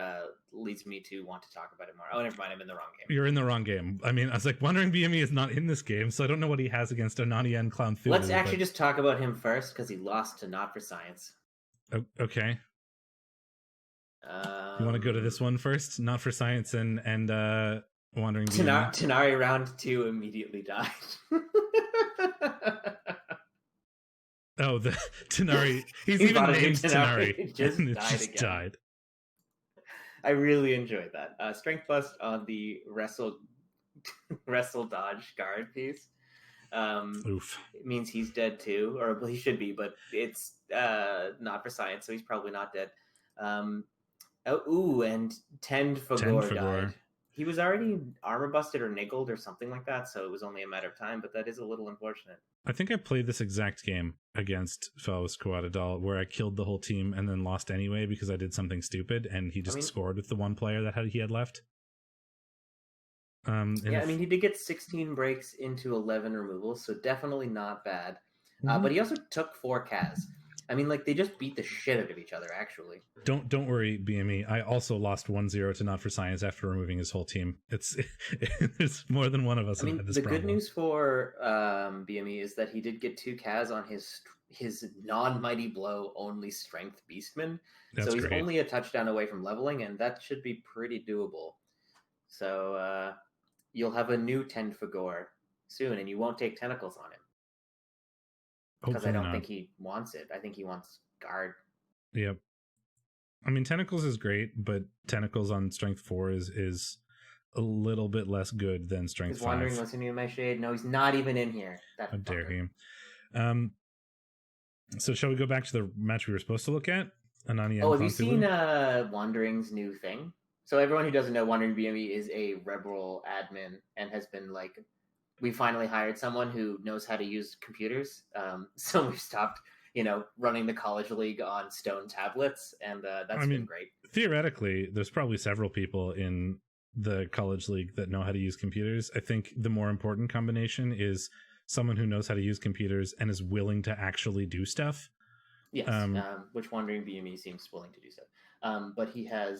leads me to want to talk about it more. Oh, never mind, I'm in the wrong game. You're in the wrong game. I mean, I was like, Wandering BME is not in this game, so I don't know what he has against Onani and Clown Thulu. Let's actually just talk about him first, because he lost to Not for Science. Okay. You want to go to this one first? Not for Science and Wandering BME? Tanari round 2 immediately died. Oh, the Tanari. He's even named Tanari. It just died. I really enjoyed that. Strength plus on the wrestle dodge guard piece. Oof. It means he's dead too, or he should be, but it's Not for Science, so he's probably not dead. And Tend Fagor died. He was already armor busted or niggled or something like that, so it was only a matter of time, but that is a little unfortunate. I think I played this exact game against Fellows Coatadal where I killed the whole team and then lost anyway because I did something stupid, and he just scored with the one player that he had left. He did get 16 breaks into 11 removals, so definitely not bad. Mm-hmm. But he also took 4 Kaz. I mean, like, they just beat the shit out of each other, actually. Don't worry, BME. I also lost 1-0 to Not for Science after removing his whole team. It's more than one of us. Had this problem. Good news for BME is that he did get 2 Kaz on his non-Mighty Blow only Strength Beastman. So he's only a touchdown away from leveling, and that should be pretty doable. So you'll have a new Tend Fagor soon, and you won't take Tentacles on him. Because I don't think he wants it. I think he wants guard. Yep. I mean, Tentacles is great, but Tentacles on Strength 4 is a little bit less good than Strength 5. He's wondering, listening to my shade. No, he's not even in here. How dare he. So shall we go back to the match we were supposed to look at? Anani and have you seen Wandering's new thing? So everyone who doesn't know, Wandering BME is a REBBL admin and has been like... We finally hired someone who knows how to use computers. So we've stopped, running the college league on stone tablets, and that's been great. Theoretically, there's probably several people in the college league that know how to use computers. I think the more important combination is someone who knows how to use computers and is willing to actually do stuff. Yes, which Wandering BME seems willing to do so. But he has...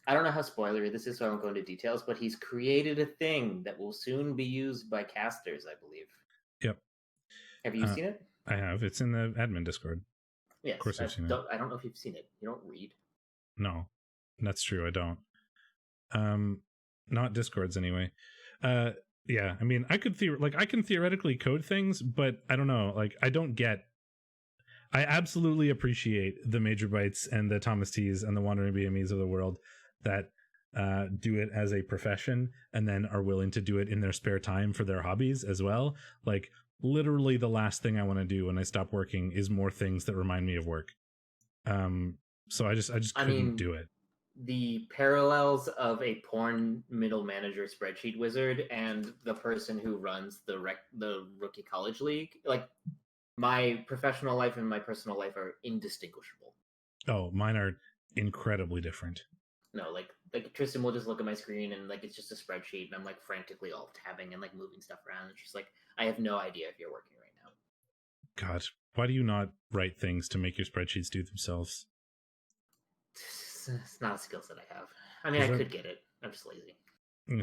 I don't know how spoilery this is, so I won't go into details, but he's created a thing that will soon be used by casters, I believe. Yep. Have you seen it? I have. It's in the admin Discord. Yes. Of course I've seen it. I don't know if you've seen it. You don't read. No, that's true. I don't. Not Discords anyway. Yeah, I mean, I can theoretically code things, but I don't know. Like, I absolutely appreciate the Major Bytes and the Thomas T's and the Wandering BMEs of the world that do it as a profession and then are willing to do it in their spare time for their hobbies as well. Like literally the last thing I want to do when I stop working is more things that remind me of work. So I just couldn't do it. The parallels of a porn middle manager spreadsheet wizard and the person who runs the rookie college league, like my professional life and my personal life are indistinguishable. Oh, mine are incredibly different. No, like Tristan will just look at my screen and like it's just a spreadsheet and I'm like frantically alt tabbing and like moving stuff around. It's just like I have no idea if you're working right now. God, why do you not write things to make your spreadsheets do themselves? It's not a skill set I have. I mean, I could get it. I'm just lazy.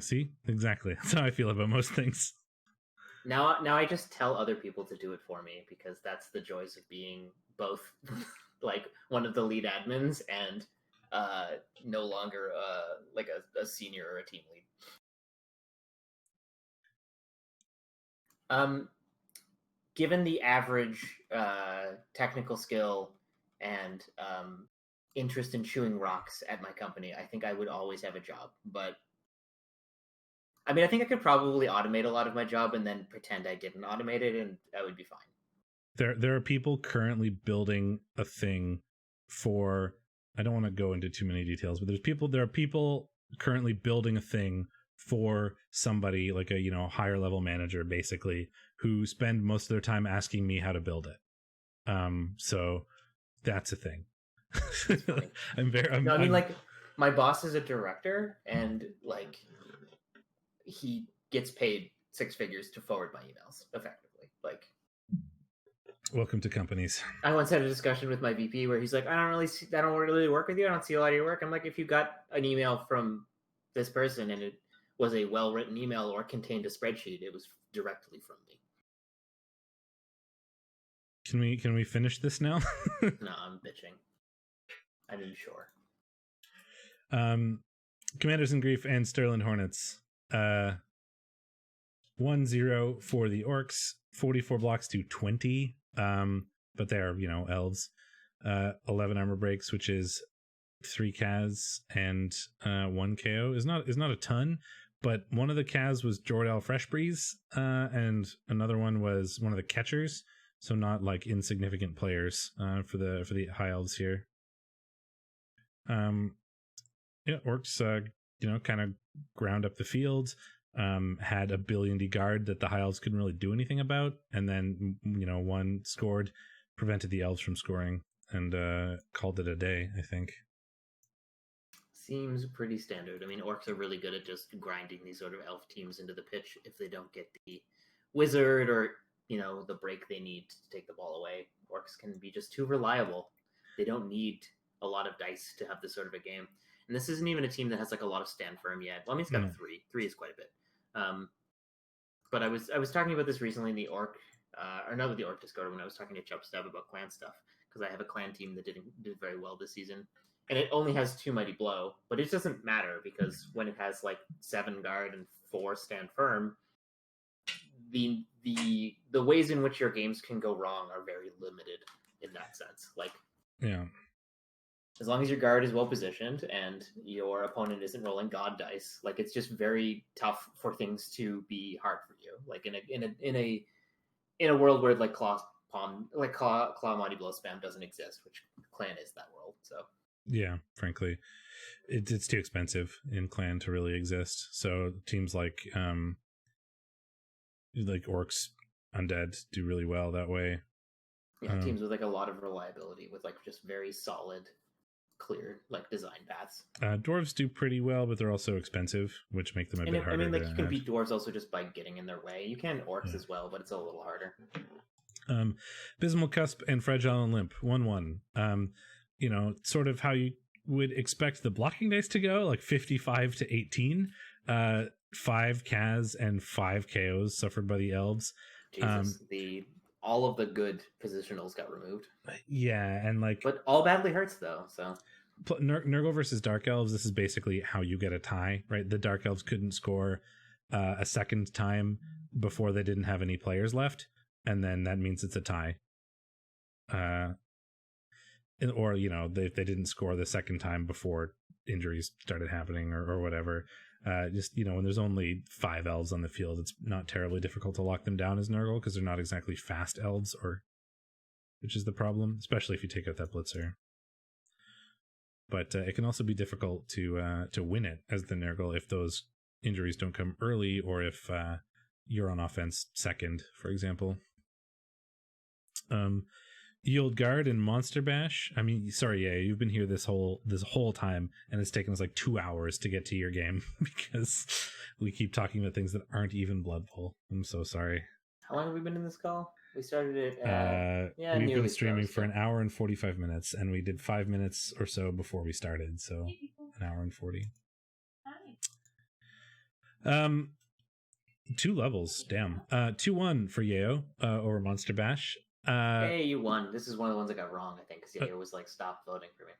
See, exactly. That's how I feel about most things. Now I just tell other people to do it for me because that's the joys of being both like one of the lead admins and no longer like a senior or a team lead. Given the average technical skill and interest in chewing rocks at my company, I think I would always have a job. But I mean, I think I could probably automate a lot of my job and then pretend I didn't automate it, and I would be fine. There are people currently building a thing for. I don't want to go into too many details, but there are people currently building a thing for somebody like a higher level manager, basically, who spend most of their time asking me how to build it. So that's a thing. I mean, like my boss is a director, and like he gets paid 6 figures to forward my emails effectively. Like, welcome to companies. I once had a discussion with my VP where he's like, I don't really work with you. I don't see a lot of your work. I'm like, if you got an email from this person and it was a well-written email or contained a spreadsheet, it was directly from me. Can we finish this now? No, I'm bitching. I mean, sure. Commanders in Grief and Sterling Hornets. 1-0 for the Orcs, 44 blocks to 20. But they're, elves. 11 armor breaks, which is 3 Kaz and 1 KO is not a ton, but one of the Kaz was Jordal Freshbreeze, and another one was one of the catchers, so not like insignificant players for the high elves here. Orcs kind of ground up the field, had a billion guard that the high elves couldn't really do anything about, and then one scored, prevented the elves from scoring, and called it a day, I think. Seems pretty standard. I mean, Orcs are really good at just grinding these sort of elf teams into the pitch if they don't get the wizard or the break they need to take the ball away. Orcs can be just too reliable. They don't need a lot of dice to have this sort of a game. And this isn't even a team that has like a lot of stand firm yet. Well, I mean, it's got a 3. 3 is quite a bit. But I was talking about this recently in the Orc, or not with the Orc Discord, when I was talking to Chubstep about clan stuff, because I have a clan team that did very well this season. And it only has 2 Mighty Blow, but it doesn't matter because when it has like 7 guard and 4 stand firm, the ways in which your games can go wrong are very limited in that sense. Like, yeah, as long as your guard is well positioned and your opponent isn't rolling god dice, like it's just very tough for things to be hard for you. Like in a world where like claw Mighty Blow spam doesn't exist, which clan is that world. So yeah, frankly, it's too expensive in clan to really exist. So teams like Orcs, Undead do really well that way. Yeah, teams with like a lot of reliability, with like just very solid, clear like design paths. Dwarves do pretty well, but they're also expensive, which make them a bit harder. I mean, like you can beat dwarves also just by getting in their way. You can Orcs as well, but it's a little harder. Abysmal Cusp and Fragile and Limp, 1-1. Sort of how you would expect the blocking dice to go, like 55 to 18. 5 Kaz and 5 KOs suffered by the elves. Jesus, all of the good positionals got removed. Yeah, and but all badly hurts though. So Nurgle versus Dark Elves, this is basically how you get a tie, right? The Dark Elves couldn't score a second time before they didn't have any players left, and then that means it's a tie. Or they didn't score the second time before injuries started happening or whatever. Just, when there's only 5 elves on the field, it's not terribly difficult to lock them down as Nurgle because they're not exactly fast elves, which is the problem, especially if you take out that blitzer. But it can also be difficult to win it as the Nurgle if those injuries don't come early, or if you're on offense second, for example. Yield Guard and Monster Bash. I mean, sorry, yeah, you've been here this whole time, and it's taken us like 2 hours to get to your game because we keep talking about things that aren't even Blood Bowl. I'm so sorry. How long have we been in this call? We started it. We've been streaming for an hour and 45 minutes, and we did 5 minutes or so before we started, so an hour and 40. Hi. 2 levels, damn. 2-1 for Yayo over Monster Bash. Hey, you won. This is one of the ones I got wrong, I think, because Yayo was like, stop voting for me.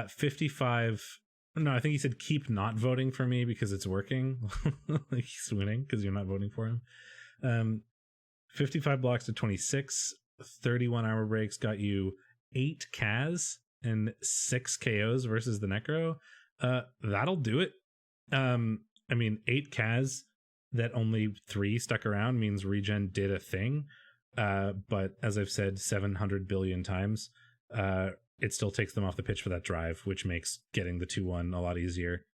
55. No, I think he said keep not voting for me because it's working. Like he's winning because you're not voting for him. 55 blocks to 26. 31 hour breaks got you 8 Kaz and 6 KOs versus the Necro. That'll do it. I mean, 8 Kaz that only 3 stuck around means regen did a thing. But as I've said 700 billion times, it still takes them off the pitch for that drive, which makes getting the 2-1 a lot easier.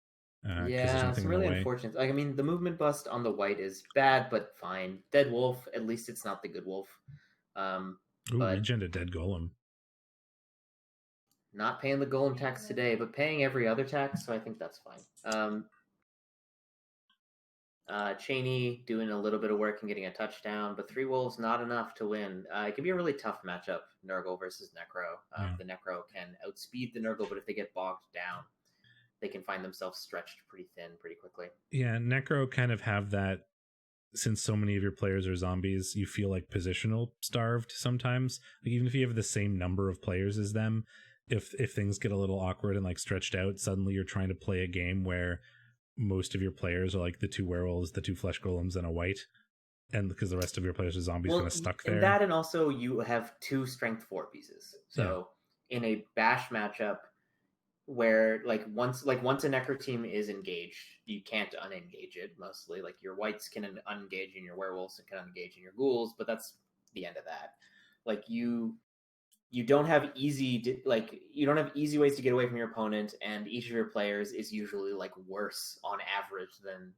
Yeah, it's really unfortunate. Like, I mean, the movement bust on the white is bad, but fine. Dead wolf, at least it's not the good wolf. Regen to dead golem. Not paying the golem tax today, but paying every other tax, so I think that's fine. Cheney doing a little bit of work and getting a touchdown, but 3 wolves not enough to win. It can be a really tough matchup, Nurgle versus Necro. The Necro can outspeed the Nurgle, but if they get bogged down, they can find themselves stretched pretty thin pretty quickly. Yeah, Necro kind of have that, since so many of your players are zombies, you feel like positional starved sometimes. Like even if you have the same number of players as them, if things get a little awkward and like stretched out, suddenly you're trying to play a game where most of your players are like the 2 werewolves, the 2 flesh golems, and a white, and because the rest of your players are zombies, kind of stuck there. And that, and also you have 2 strength 4 pieces. So in a bash matchup, where once a Necro team is engaged, you can't unengage it mostly. Like your whites can unengage in your werewolves and can unengage in your ghouls, but that's the end of that. Like you don't have easy ways to get away from your opponent, and each of your players is usually like worse on average than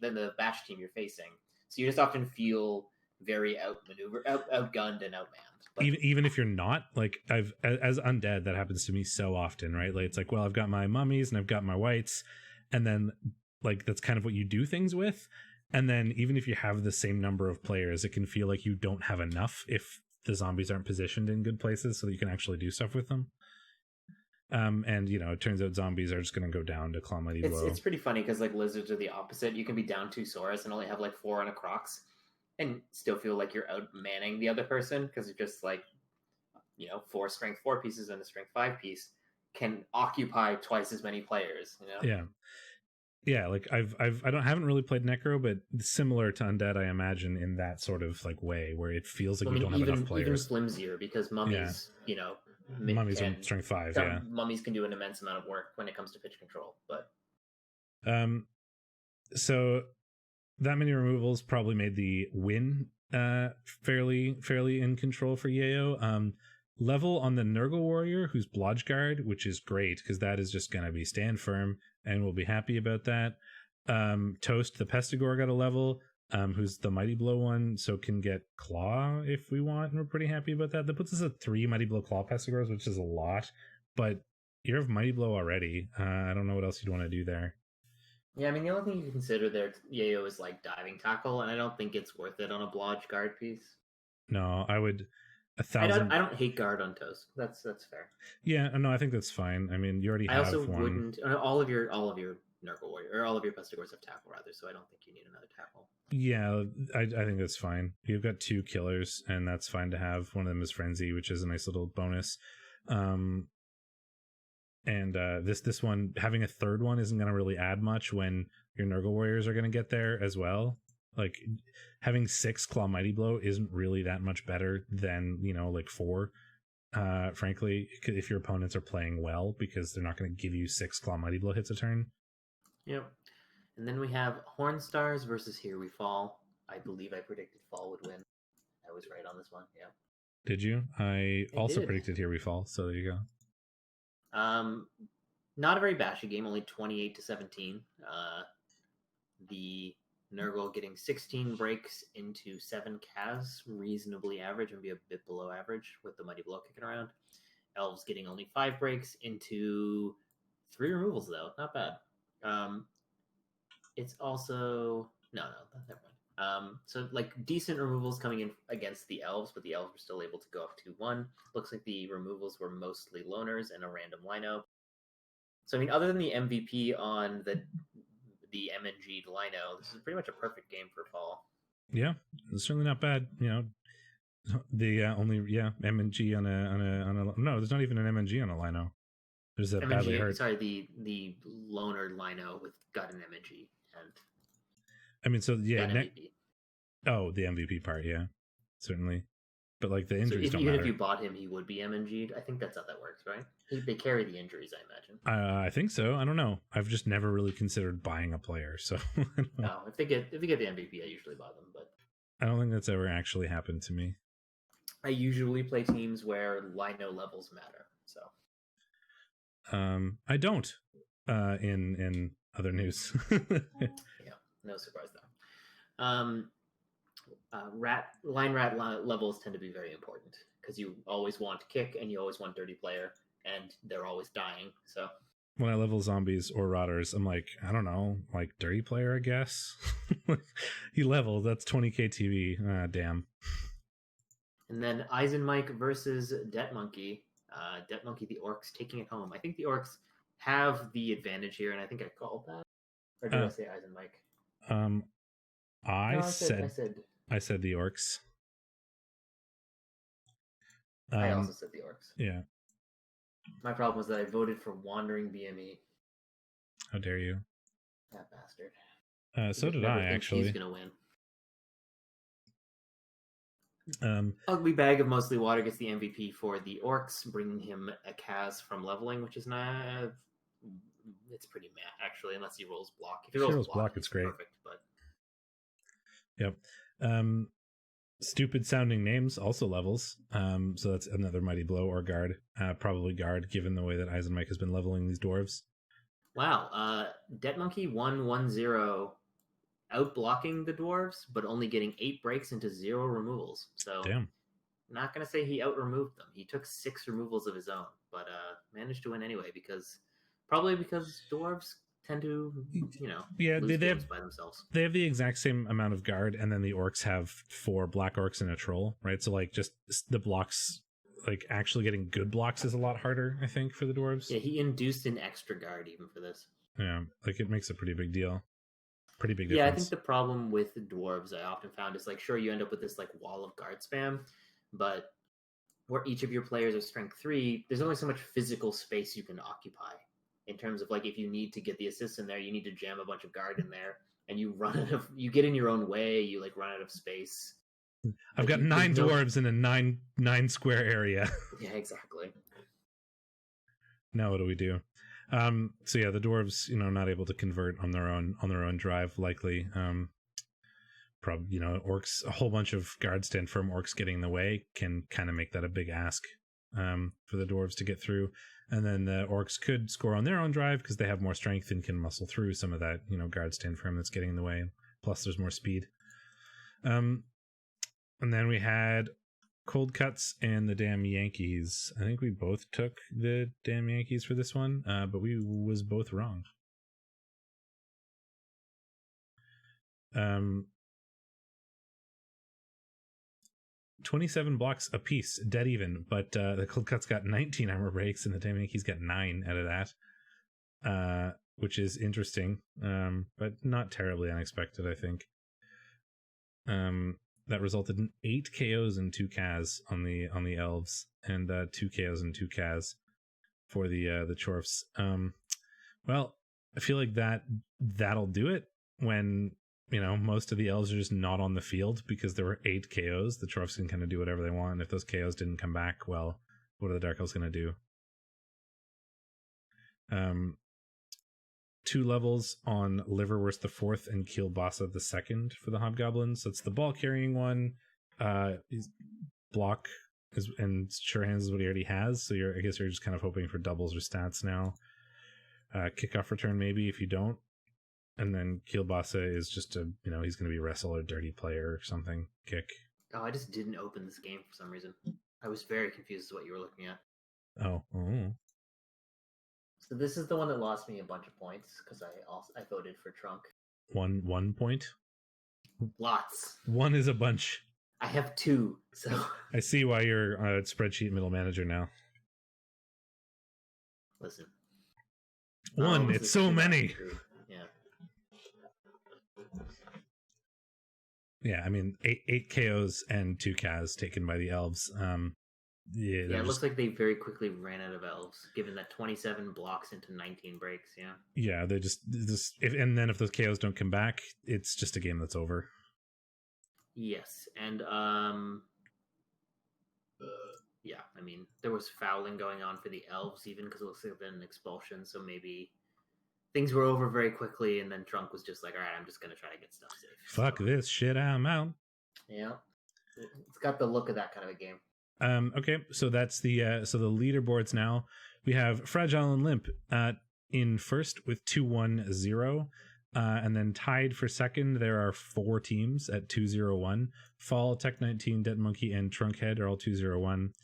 the bash team you're facing. So you just often feel very outgunned and outmanned. But even if you're not, like as undead, that happens to me so often, right? Like it's like, well, I've got my mummies and I've got my whites, and then like that's kind of what you do things with. And then even if you have the same number of players, it can feel like you don't have enough if the zombies aren't positioned in good places so that you can actually do stuff with them. And it turns out zombies are just going to go down to Claw Mighty Blow. It's pretty funny because like lizards are the opposite. You can be down 2 Soras and only have like 4 on a Crocs, and still feel like you're outmanning the other person because you're just like, 4 strength 4 pieces and a strength 5 piece can occupy twice as many players. Yeah, like I haven't really played Necro, but similar to Undead, I imagine, in that sort of like way where it feels like you don't have enough players. Even flimsier because mummies, mummies are strength 5. Mummies can do an immense amount of work when it comes to pitch control. But so that many removals probably made the win fairly in control for Yayo. Level on the Nurgle Warrior, who's Blodge Guard, which is great because that is just going to be stand firm, and we'll be happy about that. Toast, the Pestigore, got a level, who's the Mighty Blow one, so can get Claw if we want, and we're pretty happy about that. That puts us at 3 Mighty Blow Claw Pestigores, which is a lot, but you have Mighty Blow already. I don't know what else you'd want to do there. Yeah, I mean, the only thing you can consider there, Yayo, is like diving tackle, and I don't think it's worth it on a Blodge Guard piece. No, I would 1,000. I don't hate guard on Toast. That's fair. Yeah, no, I think that's fine. I mean, you already have one. I also wouldn't. All of your Nurgle Warrior, or all of your Pestigores have tackle rather, so I don't think you need another tackle. Yeah, I think that's fine. You've got 2 killers, and that's fine to have. One of them is Frenzy, which is a nice little bonus. And this one, having a 3rd one isn't going to really add much when your Nurgle Warriors are going to get there as well. Like having 6 Claw Mighty Blow isn't really that much better than like 4. frankly, if your opponents are playing well, because they're not going to give you 6 Claw Mighty Blow hits a turn. Yep. And then we have Horn Stars versus Here We Fall. I believe I predicted Fall would win. I was right on this one. Yeah. Did you? I also predicted Here We Fall, so there you go. Not a very bashy game, only 28-17. The Nurgle getting 16 breaks into 7 Kaz, reasonably average, maybe a bit below average with the Mighty Blow kicking around. Elves getting only 5 breaks into 3 removals, though. Not bad. It's also... No, never mind. So, like, decent removals coming in against the Elves, but the Elves were still able to go up 2-1. Looks like the removals were mostly loners and a random lino. So, I mean, other than the MVP on the MNG'd lino, this is pretty much a perfect game for Fall. Yeah, it's certainly not bad. You know, the only MNG on a no, there's not even an MNG on a lino. There's a MNG, badly hurt. Sorry, the loner lino with got an MNG and. I mean, so yeah. The MVP part, yeah, certainly. But like the injuries don't matter. Even if you bought him, he would be MNG'd. I think that's how that works, right? They carry the injuries, I imagine. I think so. I don't know. I've just never really considered buying a player, so. No, if they get the MVP, I usually buy them, but. I don't think that's ever actually happened to me. I usually play teams where lino levels matter, so. I don't. In other news. Yeah, no surprise there. Line rat levels tend to be very important because you always want kick and you always want dirty player, and they're always dying. So when I level zombies or rotters, I'm like, I don't know, like dirty player, I guess. He leveled. That's 20k TV. Damn. And then Eisenmike versus Debt Monkey. Debt Monkey, the Orcs taking it home. I think the Orcs have the advantage here, and I think I called that. Or did I say Eisenmike? I said the Orcs. I also said the Orcs. Yeah. My problem was that I voted for Wandering BME. How dare you? That bastard. So did I, actually. He's gonna win. Ugly Bag of Mostly Water gets the MVP for the Orcs, bringing him a Kaz from leveling, which is not... It's pretty meh, actually, unless he rolls block. If he rolls block, it's great. Perfect, but... Yep. Stupid sounding names also levels. So that's another Mighty Blow or Guard. Probably Guard, given the way that Eisenmike has been leveling these dwarves. Wow. Debt Monkey 1-1-0 out blocking the dwarves, but only getting 8 breaks into 0 removals. So damn. Not gonna say he out removed them. He took 6 removals of his own, but managed to win anyway because dwarves tend to, lose games by themselves. They have the exact same amount of guard, and then the orcs have 4 black orcs and a troll, right? So like just the blocks, like actually getting good blocks is a lot harder, I think, for the dwarves. Yeah, he induced an extra guard even for this. Yeah, like it makes a pretty big deal. Pretty big difference. Yeah, I think the problem with the dwarves I often found is like, sure, you end up with this like wall of guard spam, but where each of your players are strength 3, there's only so much physical space you can occupy. In terms of like, if you need to get the assist in there, you need to jam a bunch of guard in there, and you get in your own way. You like run out of space. I've got 9 dwarves in a 9 square area. Yeah, exactly. Now what do we do? So yeah, the dwarves, not able to convert on their own drive, likely. Probably, orcs, a whole bunch of guard stand firm orcs getting in the way can kind of make that a big ask for the dwarves to get through. And then the orcs could score on their own drive because they have more strength and can muscle through some of that, guard stand firm that's getting in the way. Plus, there's more speed. And then we had Cold Cuts and the damn Yankees. I think we both took the damn Yankees for this one, but we was both wrong. 27 blocks apiece, dead even, but the Cold Cuts got 19 armor breaks and the damn Yankees got 9 out of that, which is interesting, but not terribly unexpected, I think. That resulted in 8 KOs and 2 Kaz on the elves, and 2 KOs and 2 Kaz for the Chorfs. Well, I feel like that'll do it when most of the elves are just not on the field because there were 8 KOs. The Chorfs can kind of do whatever they want. And if those KOs didn't come back, well, What are the Dark Elves going to do? 2 levels on Liverwurst the Fourth and Kielbasa the Second for the Hobgoblins. That's the ball carrying one. Block and Sure Hands is what he already has. So I guess you're just kind of hoping for doubles or stats now. Kickoff return maybe if you don't. And then Kielbasa is just he's going to be wrestle or dirty player or something. Kick. Oh, I just didn't open this game for some reason. I was very confused as to what you were looking at. Oh. So this is the one that lost me a bunch of points because I voted for Trunk. 1 point? Lots. 1 is a bunch. I have 2, so... I see why you're a spreadsheet middle manager now. Listen. 1, it's so many! Yeah. Yeah, I mean, 8 KOs and 2 Kaz taken by the elves. It looks like they very quickly ran out of elves, given that 27 blocks into 19 breaks, yeah. Yeah, they just and then if those KOs don't come back, it's just a game that's over. Yes, and yeah, I mean, there was fouling going on for the elves even because it looks like there's an expulsion, so maybe things were over very quickly, and then Trunk was just like, all right, I'm just going to try to get stuff safe. Fuck this shit, I'm out. Yeah, it's got the look of that kind of a game. Okay, so that's the leaderboards now. We have Fragile and Limp in first with 2-1-0. And then tied for second, there are 4 teams at 2-0-1. Fall, Tech 19, Dead Monkey, and Trunkhead are all 2-0-1.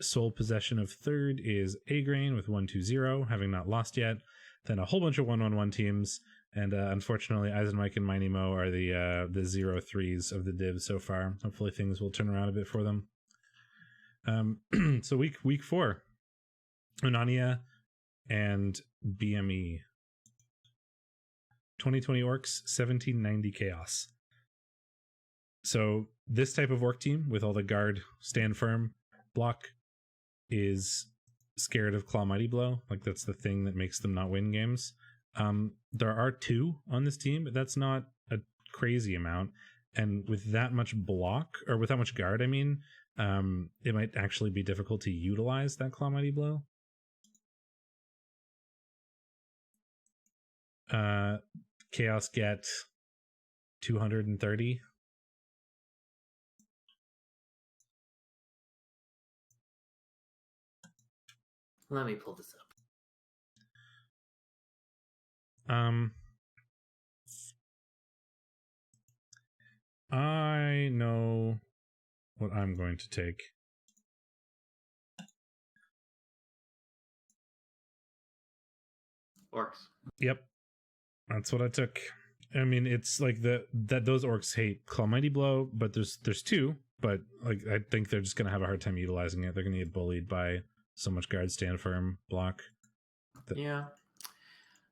Sole possession of third is A-Grain with 1-2-0, having not lost yet. Then a whole bunch of 1-1-1 teams. And unfortunately, Eisenmike and Mighty Mo are the 0-3s of the div so far. Hopefully things will turn around a bit for them. So week 4, Onania and BME. 2020 Orcs, 1790 Chaos. So this type of Orc team with all the guard, stand firm, block is scared of Claw Mighty Blow. Like that's the thing that makes them not win games. There are 2 on this team, but that's not a crazy amount. And with that much block, or with that much guard, I mean, it might actually be difficult to utilize that Claw Mighty Blow. Chaos get 230. Let me pull this up. I know what I'm going to take. Orcs. Yep. That's what I took. I mean, it's like that those orcs hate Claw Mighty Blow, but there's 2, but like I think they're just gonna have a hard time utilizing it. They're gonna get bullied by so much guard, stand firm, block. Yeah.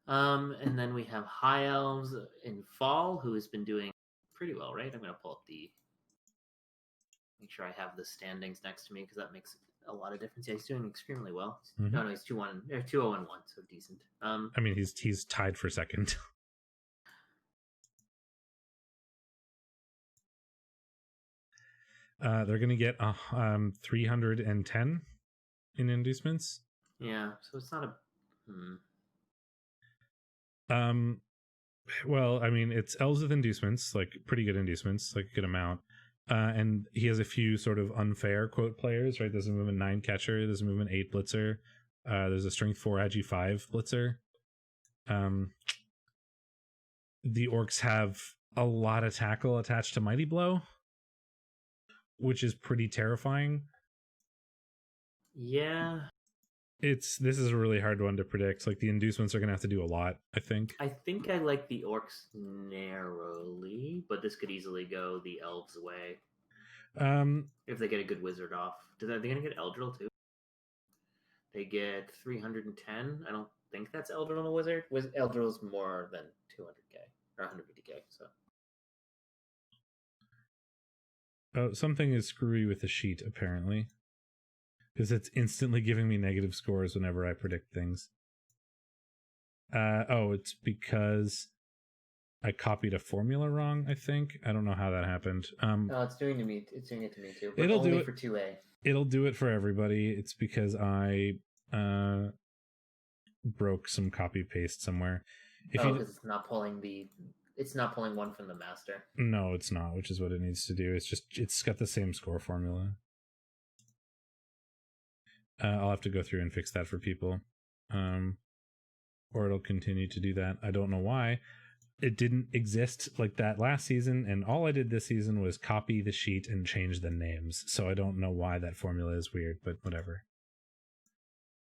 And then we have High Elves in Fall, who has been doing pretty well, right? I'm gonna pull up make sure I have the standings next to me because that makes a lot of difference. Yeah, he's doing extremely well. Mm-hmm. No, he's 2-0-1, so decent. I mean, he's tied for second. They're gonna get 310 in inducements. Yeah, so it's not a. Well, I mean, it's elves with inducements, like pretty good inducements, like a good amount. And he has a few sort of unfair quote players, right? There's a movement 9 catcher, there's a movement 8 blitzer, there's a strength 4 agi 5 blitzer. The orcs have a lot of tackle attached to Mighty Blow, which is pretty terrifying. Yeah. This is a really hard one to predict. Like the inducements are going to have to do a lot, I think. I think I like the orcs narrowly, but this could easily go the elves' way. If they get a good wizard off. Are they going to get Eldril too? They get 310. I don't think that's Eldril on a wizard. Eldril's more than 200k or 150k. So. Oh, something is screwy with the sheet, apparently. Because it's instantly giving me negative scores whenever I predict things. It's because I copied a formula wrong, I think. I don't know how that happened. No, it's doing it to me too. But it'll only do it for 2A. it'll do it for everybody. It's because I broke some copy paste somewhere. Because it's not pulling one from the master. No, it's not, which is what it needs to do. It's got the same score formula. I'll have to go through and fix that for people. Or it'll continue to do that. I don't know why. It didn't exist like that last season, and all I did this season was copy the sheet and change the names. So I don't know why that formula is weird, but whatever.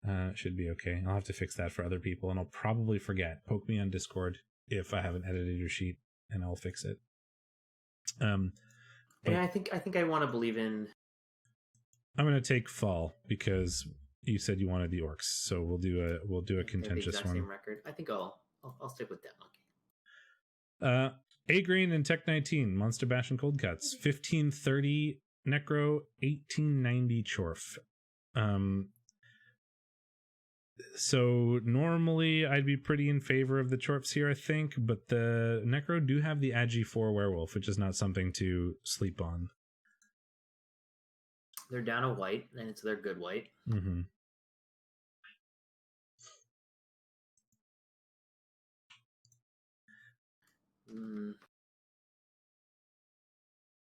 It should be okay. I'll have to fix that for other people, and I'll probably forget. Poke me on Discord if I haven't edited your sheet, and I'll fix it. Yeah, I think I want to believe in. I'm going to take fall because you said you wanted the orcs, so we'll do a contentious one. Same record. I think I'll stick with that monkey. A Green and Tech 19 Monster Bash and Cold Cuts 1530 Necro 1890 Chorf. So normally I'd be pretty in favor of the Chorfs here, I think, but the Necro do have the Agi 4 Werewolf, which is not something to sleep on. They're down a white, and it's their good white. Mm-hmm.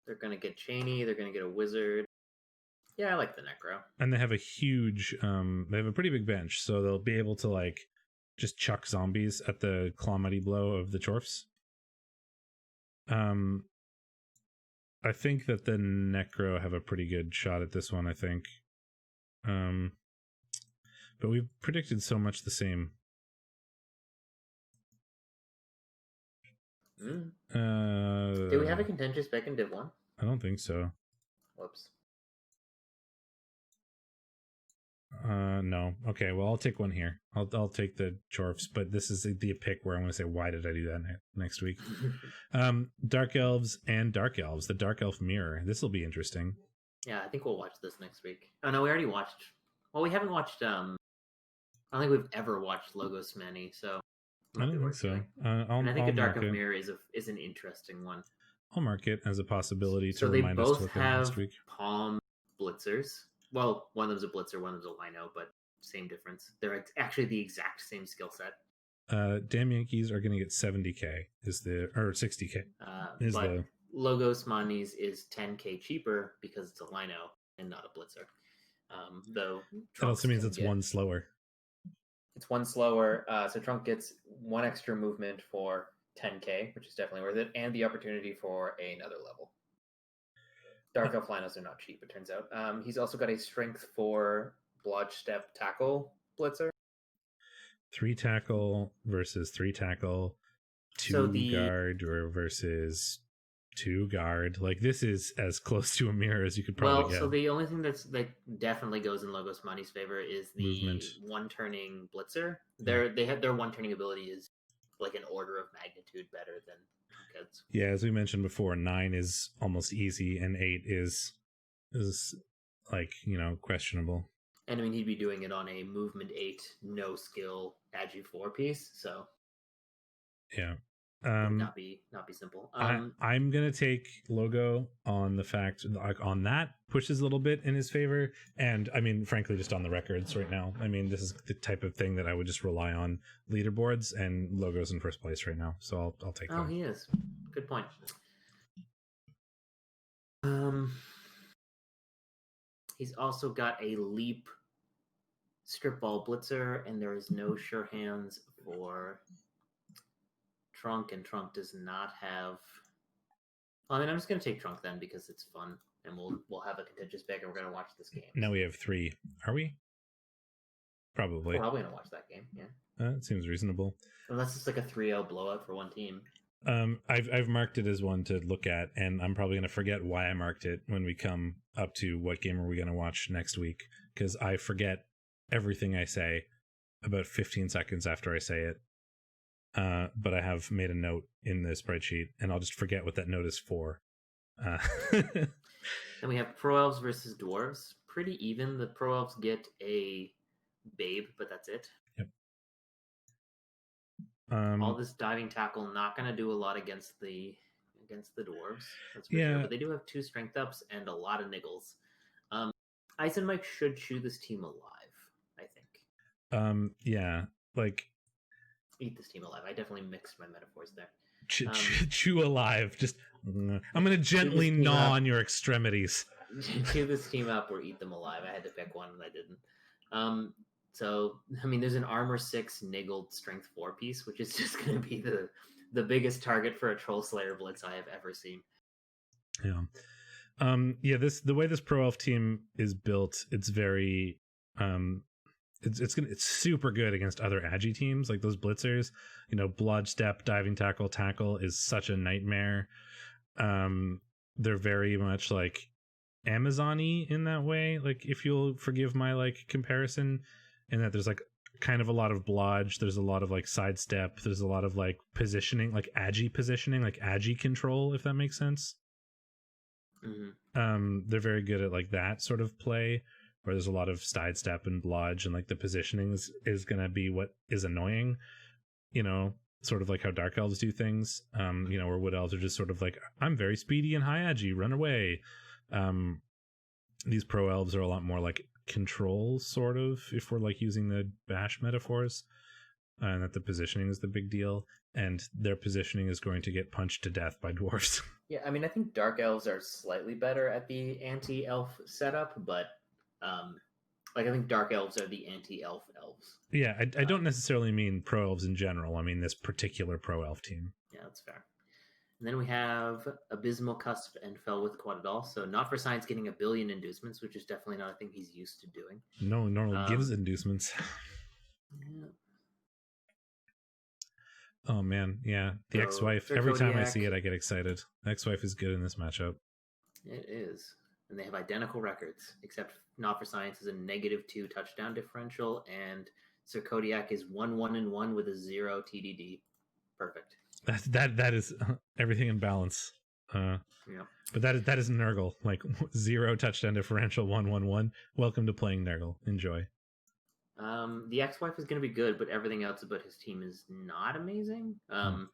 They're going to get Cheney. They're going to get a wizard. Yeah, I like the Necro. And they have a huge, they have a pretty big bench, so they'll be able to, like, just chuck zombies at the Claw Mighty Blow of the Chorfs. I think that the Necro have a pretty good shot at this one, I think. But we've predicted so much the same. Do we have a contentious back in Div 1? I don't think so. Whoops. No. Okay, well, I'll take one here. I'll take the Chorfs, but this is the pick where I'm going to say, why did I do that next week? Dark Elves and Dark Elves, the Dark Elf Mirror. This will be interesting. Yeah, I think we'll watch this next week. Oh, no, we already watched. Well, we haven't watched, I don't think we've ever watched Logos Many, so. I don't think so. I think a Dark Elf Mirror is an interesting one. I'll mark it as a possibility to remind us to look at next week. So they both have Palm Blitzers. Well, one of them's a Blitzer, one of them's a Lino, but same difference. They're actually the exact same skill set. Damn Yankees are going to get 70k or 60k. But Logos Manis is 10k cheaper because it's a Lino and not a Blitzer. Though that also means it's one slower. It's one slower, so Trunk gets one extra movement for 10k, which is definitely worth it, and the opportunity for another level. Dark Elf Linos are not cheap, it turns out. He's also got a strength for Blodge Step Tackle Blitzer. 3 tackle versus 3 tackle, 2 guard versus 2 guard. Like, this is as close to a mirror as you could probably get. So the only thing that definitely goes in Logos Mani's favor is the movement. One-turning Blitzer. Their one-turning ability is like an order of magnitude better than Trunkhead's. Yeah, as we mentioned before, 9 is almost easy, and 8 is like, questionable. And I mean, he'd be doing it on a movement 8, no skill, Agi 4 piece, so yeah. Not be simple. I'm gonna take Logo on the fact, like, on that pushes a little bit in his favor, and I mean, frankly, just on the records right now. I mean, this is the type of thing that I would just rely on leaderboards, and Logo's in first place right now, so I'll take that. Oh, he is. Good point. He's also got a Leap Strip Ball Blitzer, and there is no Sure Hands for Trunk, and Trunk does not have. Well, I mean, I'm just gonna take Trunk then because it's fun, and we'll have a contentious pick, and we're gonna watch this game. Now we have 3. Are we? Probably. We're probably gonna watch that game. Yeah. That seems reasonable. Unless it's like a 3-0 blowout for one team. I've marked it as one to look at, and I'm probably gonna forget why I marked it when we come up to what game are we gonna watch next week, because I forget everything I say about 15 seconds after I say it. But I have made a note in the spreadsheet, and I'll just forget what that note is for. Then we have Pro Elves versus Dwarves. Pretty even. The Pro Elves get a Babe, but that's it. Yep. All this diving tackle not going to do a lot against the Dwarves. That's for yeah. sure. But they do have 2 strength ups and a lot of niggles. Ice and Mike should chew this team alive, I think. Yeah, like eat this team alive. I definitely mixed my metaphors there. Chew alive. Just I'm gonna gently gnaw on your extremities. Chew this team up or eat them alive. I had to pick one and I didn't. So I mean, there's an armor 6 niggled strength 4 piece, which is just going to be the biggest target for a Troll Slayer Blitz I have ever seen. Yeah. The way this Pro Elf team is built, it's very it's super good against other agi teams like those blitzers. Blodge step, diving tackle is such a nightmare. They're very much like Amazon-y in that way, like if you'll forgive my like comparison, in that there's like kind of a lot of blodge, there's a lot of like sidestep, there's a lot of like positioning, like agi positioning, like agi control, if that makes sense. Mm-hmm. They're very good at like that sort of play where there's a lot of sidestep and blodge, and like the positioning is gonna be what is annoying, sort of like how dark elves do things, where wood elves are just sort of like, I'm very speedy and high agi, run away. These pro elves are a lot more like control, sort of, if we're like using the bash metaphors, and that the positioning is the big deal, and their positioning is going to get punched to death by dwarves. Yeah, I mean, I think dark elves are slightly better at the anti-elf setup, but I think dark elves are the anti-elf elves. Yeah, I don't necessarily mean pro elves in general. I mean this particular pro elf team. Yeah, that's fair. And then we have Abysmal Cusp and Fell with Quadadal. So Not for Science getting 1 billion inducements, which is definitely not a thing he's used to doing. No, normally gives inducements. Yeah. Oh man, yeah. The ex-wife. Every time I see it, I get excited. The ex-wife is good in this matchup. It is. And they have identical records, except Not for Science is a -2 touchdown differential, and Sir Kodiak is 1-1-1 with a 0 TDD. Perfect. That is everything in balance. Yeah. But that is Nurgle, like 0 touchdown differential, 1-1-1. Welcome to playing Nurgle. Enjoy. The ex-wife is going to be good, but everything else about his team is not amazing. I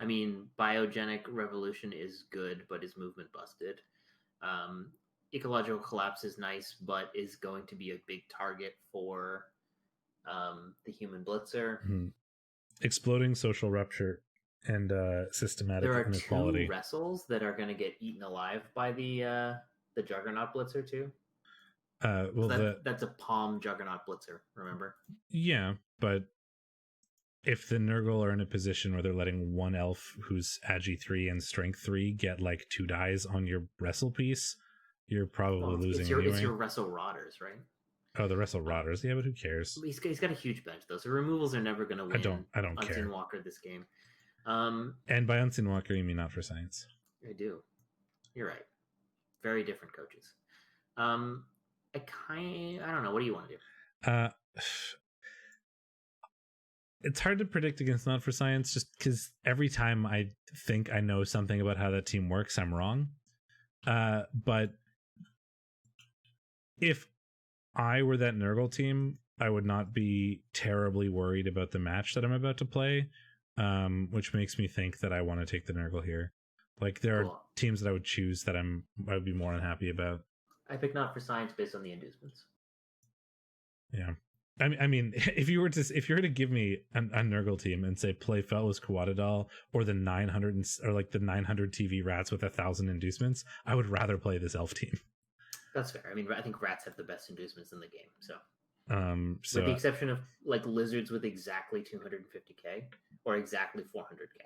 mean, Biogenic Revolution is good, but his movement busted. Ecological Collapse is nice, but is going to be a big target for the Human Blitzer. Mm-hmm. Exploding Social Rupture and Systematic Inequality. There are 2 wrestles that are going to get eaten alive by the Juggernaut Blitzer too. That's a Palm Juggernaut Blitzer, remember? Yeah, but if the Nurgle are in a position where they're letting one elf who's Agi 3 and Strength 3 get like 2 dies on your wrestle piece, you're probably losing anyway. It's your Wrestle Rotters, right? Oh, the Wrestle Rotters. Yeah, but who cares? He's got a huge bench, though, so removals are never going to win. I don't care. Unseen Walker this game. And by Unseen Walker, you mean Not for Science. I do. You're right. Very different coaches. I don't know. What do you want to do? It's hard to predict against Not for Science, just because every time I think I know something about how that team works, I'm wrong. But if I were that Nurgle team, I would not be terribly worried about the match that I'm about to play, which makes me think that I want to take the Nurgle here. Like, there are teams that I would choose that I would be more unhappy about. I pick Not for Science based on the inducements. Yeah. I mean, if you were to give me a Nurgle team and say play Fellows Quadadal or the 900 or like the 900 TV rats with 1,000 inducements, I would rather play this elf team. That's fair. I mean, I think rats have the best inducements in the game. So with the exception of like lizards with exactly 250k or exactly 400k.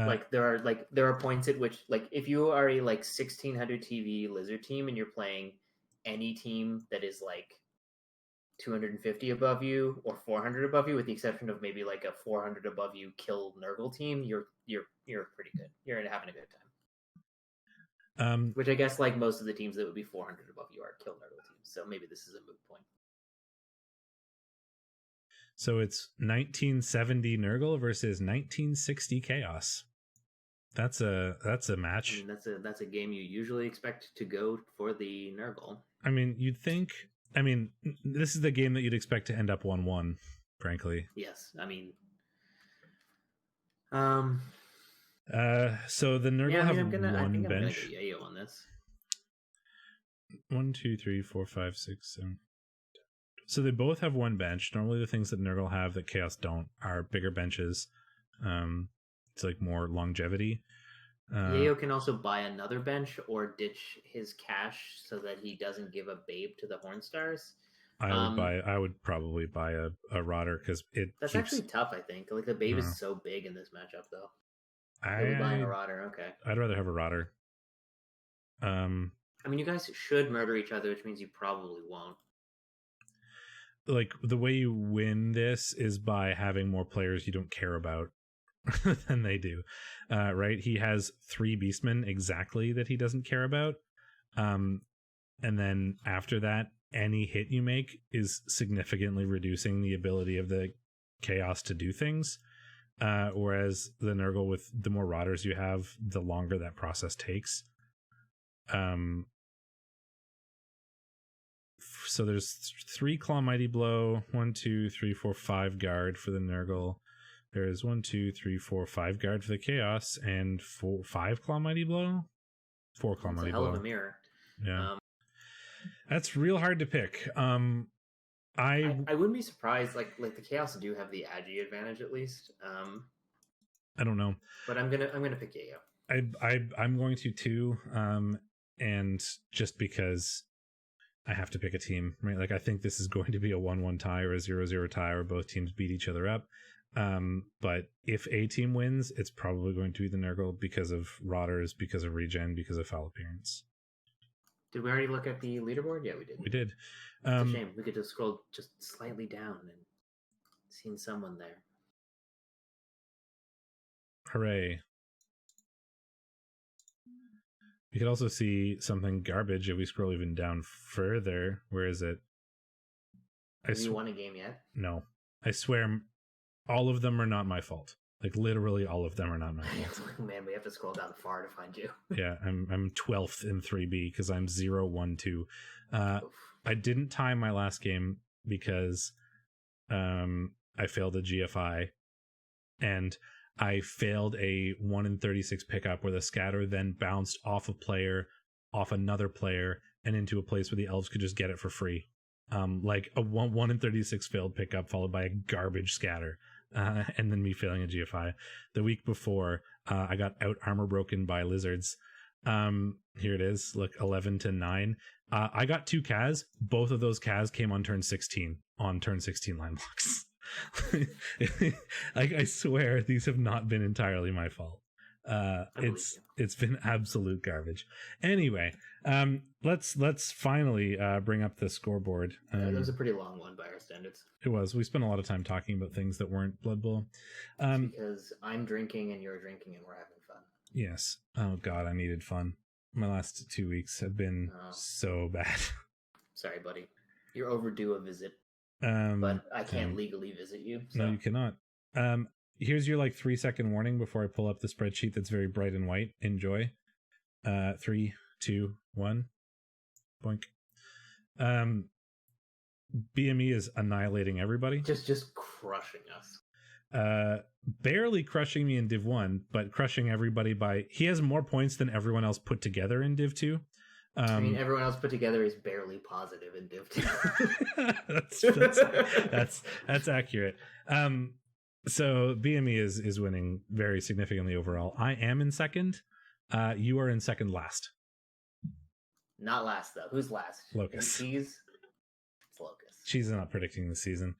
Like there are points at which, like, if you are a like 1600 TV lizard team and you're playing any team that is like 250 above you or 400 above you, with the exception of maybe like a 400 above you kill Nurgle team, you're pretty good. You're having a good time. Which I guess, like most of the teams that would be 400 above you are kill Nurgle teams. So maybe this is a moot point. So it's 1970 Nurgle versus 1960 Chaos. That's a match. I mean, that's a game you usually expect to go for the Nurgle. I mean, you'd think. I mean, this is the game that you'd expect to end up 1-1, frankly. Yes, I mean, so the Nurgle have one bench. I'm gonna go Yayo on this. 1, 2, 3, 4, 5, 6, 7. So they both have one bench. Normally the things that Nurgle have that Chaos don't are bigger benches. It's like more longevity. Yayo can also buy another bench or ditch his cash so that he doesn't give a Babe to the Hornstars. I would probably buy a Rotter because that's actually tough. I think like the Babe is so big in this matchup, though. You'll be buying a Rotter, okay? I'd rather have a Rotter. I mean, you guys should murder each other, which means you probably won't. Like the way you win this is by having more players you don't care about than they do, right? He has 3 Beastmen exactly that he doesn't care about, and then after that, any hit you make is significantly reducing the ability of the Chaos to do things. Whereas the Nurgle, with the more Rotters you have, the longer that process takes. So there's 3 Claw Mighty Blow, 1, 2, 3, 4, 5 guard for the Nurgle. There's 1, 2, 3, 4, 5 guard for the Chaos, and 5 Claw Mighty Blow? 4 Claw Mighty Blow. It's a hell of a mirror. Yeah. That's real hard to pick. I wouldn't be surprised. Like the Chaos do have the Agi advantage at least. I don't know, but I'm gonna pick Yayo. I'm going to too. And just because I have to pick a team, right? Like I think this is going to be a 1-1 tie or a 0-0 tie, where both teams beat each other up. But if a team wins, it's probably going to be the Nurgle because of Rotters, because of regen, because of foul appearance. Did we already look at the leaderboard? Yeah, we did. We did. It's a shame. We could just scroll just slightly down and seen someone there. Hooray. You could also see something garbage if we scroll even down further. Where is it? Have you won a game yet? No. I swear all of them are not my fault. Like literally all of them are not my fault. Man, we have to scroll down far to find you. Yeah, I'm 12th in 3B because I'm 0-1-2. I didn't tie my last game because I failed a GFI, and I failed a 1 in 36 pickup where the scatter then bounced off a player, off another player, and into a place where the elves could just get it for free. Like a 1 in 36 failed pickup followed by a garbage scatter. And then me failing a GFI. The week before, I got out armor broken by lizards. Here it is. Look, 11-9. I got 2 Kaz. Both of those Kaz came on turn 16 line blocks. I swear these have not been entirely my fault. It's been absolute garbage. Anyway, let's finally bring up the scoreboard. That was a pretty long one by our standards. It was. We spent a lot of time talking about things that weren't Blood Bowl. Because I'm drinking and you're drinking and we're having fun. Yes. Oh God, I needed fun. My last 2 weeks have been so bad. Sorry, buddy. You're overdue a visit. But I can't legally visit you. So. No, you cannot. Here's your 3-second warning before I pull up the spreadsheet that's very bright and white. Enjoy. 3, 2, 1. Boink. BME is annihilating everybody. Just crushing us. Barely crushing me in Div 1, but crushing everybody by... He has more points than everyone else put together in Div 2. I mean, everyone else put together is barely positive in Div 2. that's accurate. So BME is winning very significantly overall. I am in second. You are in second last. Not last though. Who's last? Locust. Cheese. It's Locust. She's not predicting the season.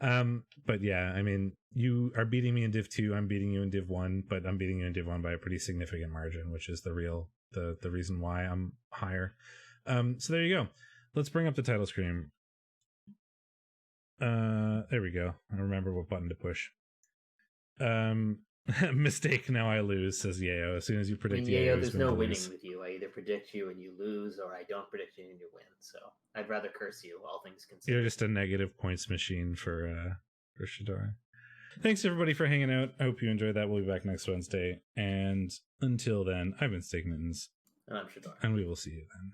But yeah, I mean, you are beating me in Div 2. I'm beating you in Div 1, but I'm beating you in Div 1 by a pretty significant margin, which is the reason why I'm higher. So there you go. Let's bring up the title screen. There we go. I remember what button to push. Mistake, now I lose, says Yayo. As soon as you predict Yayo, there's no winning with you. I either predict you and you lose, or I don't predict you and you win. So I'd rather curse you, all things considered. You're just a negative points machine for Shadorra. Thanks everybody for hanging out. I hope you enjoyed that. We'll be back next Wednesday. And until then, I've been Steakmittens. And I'm Shadorra. And we will see you then.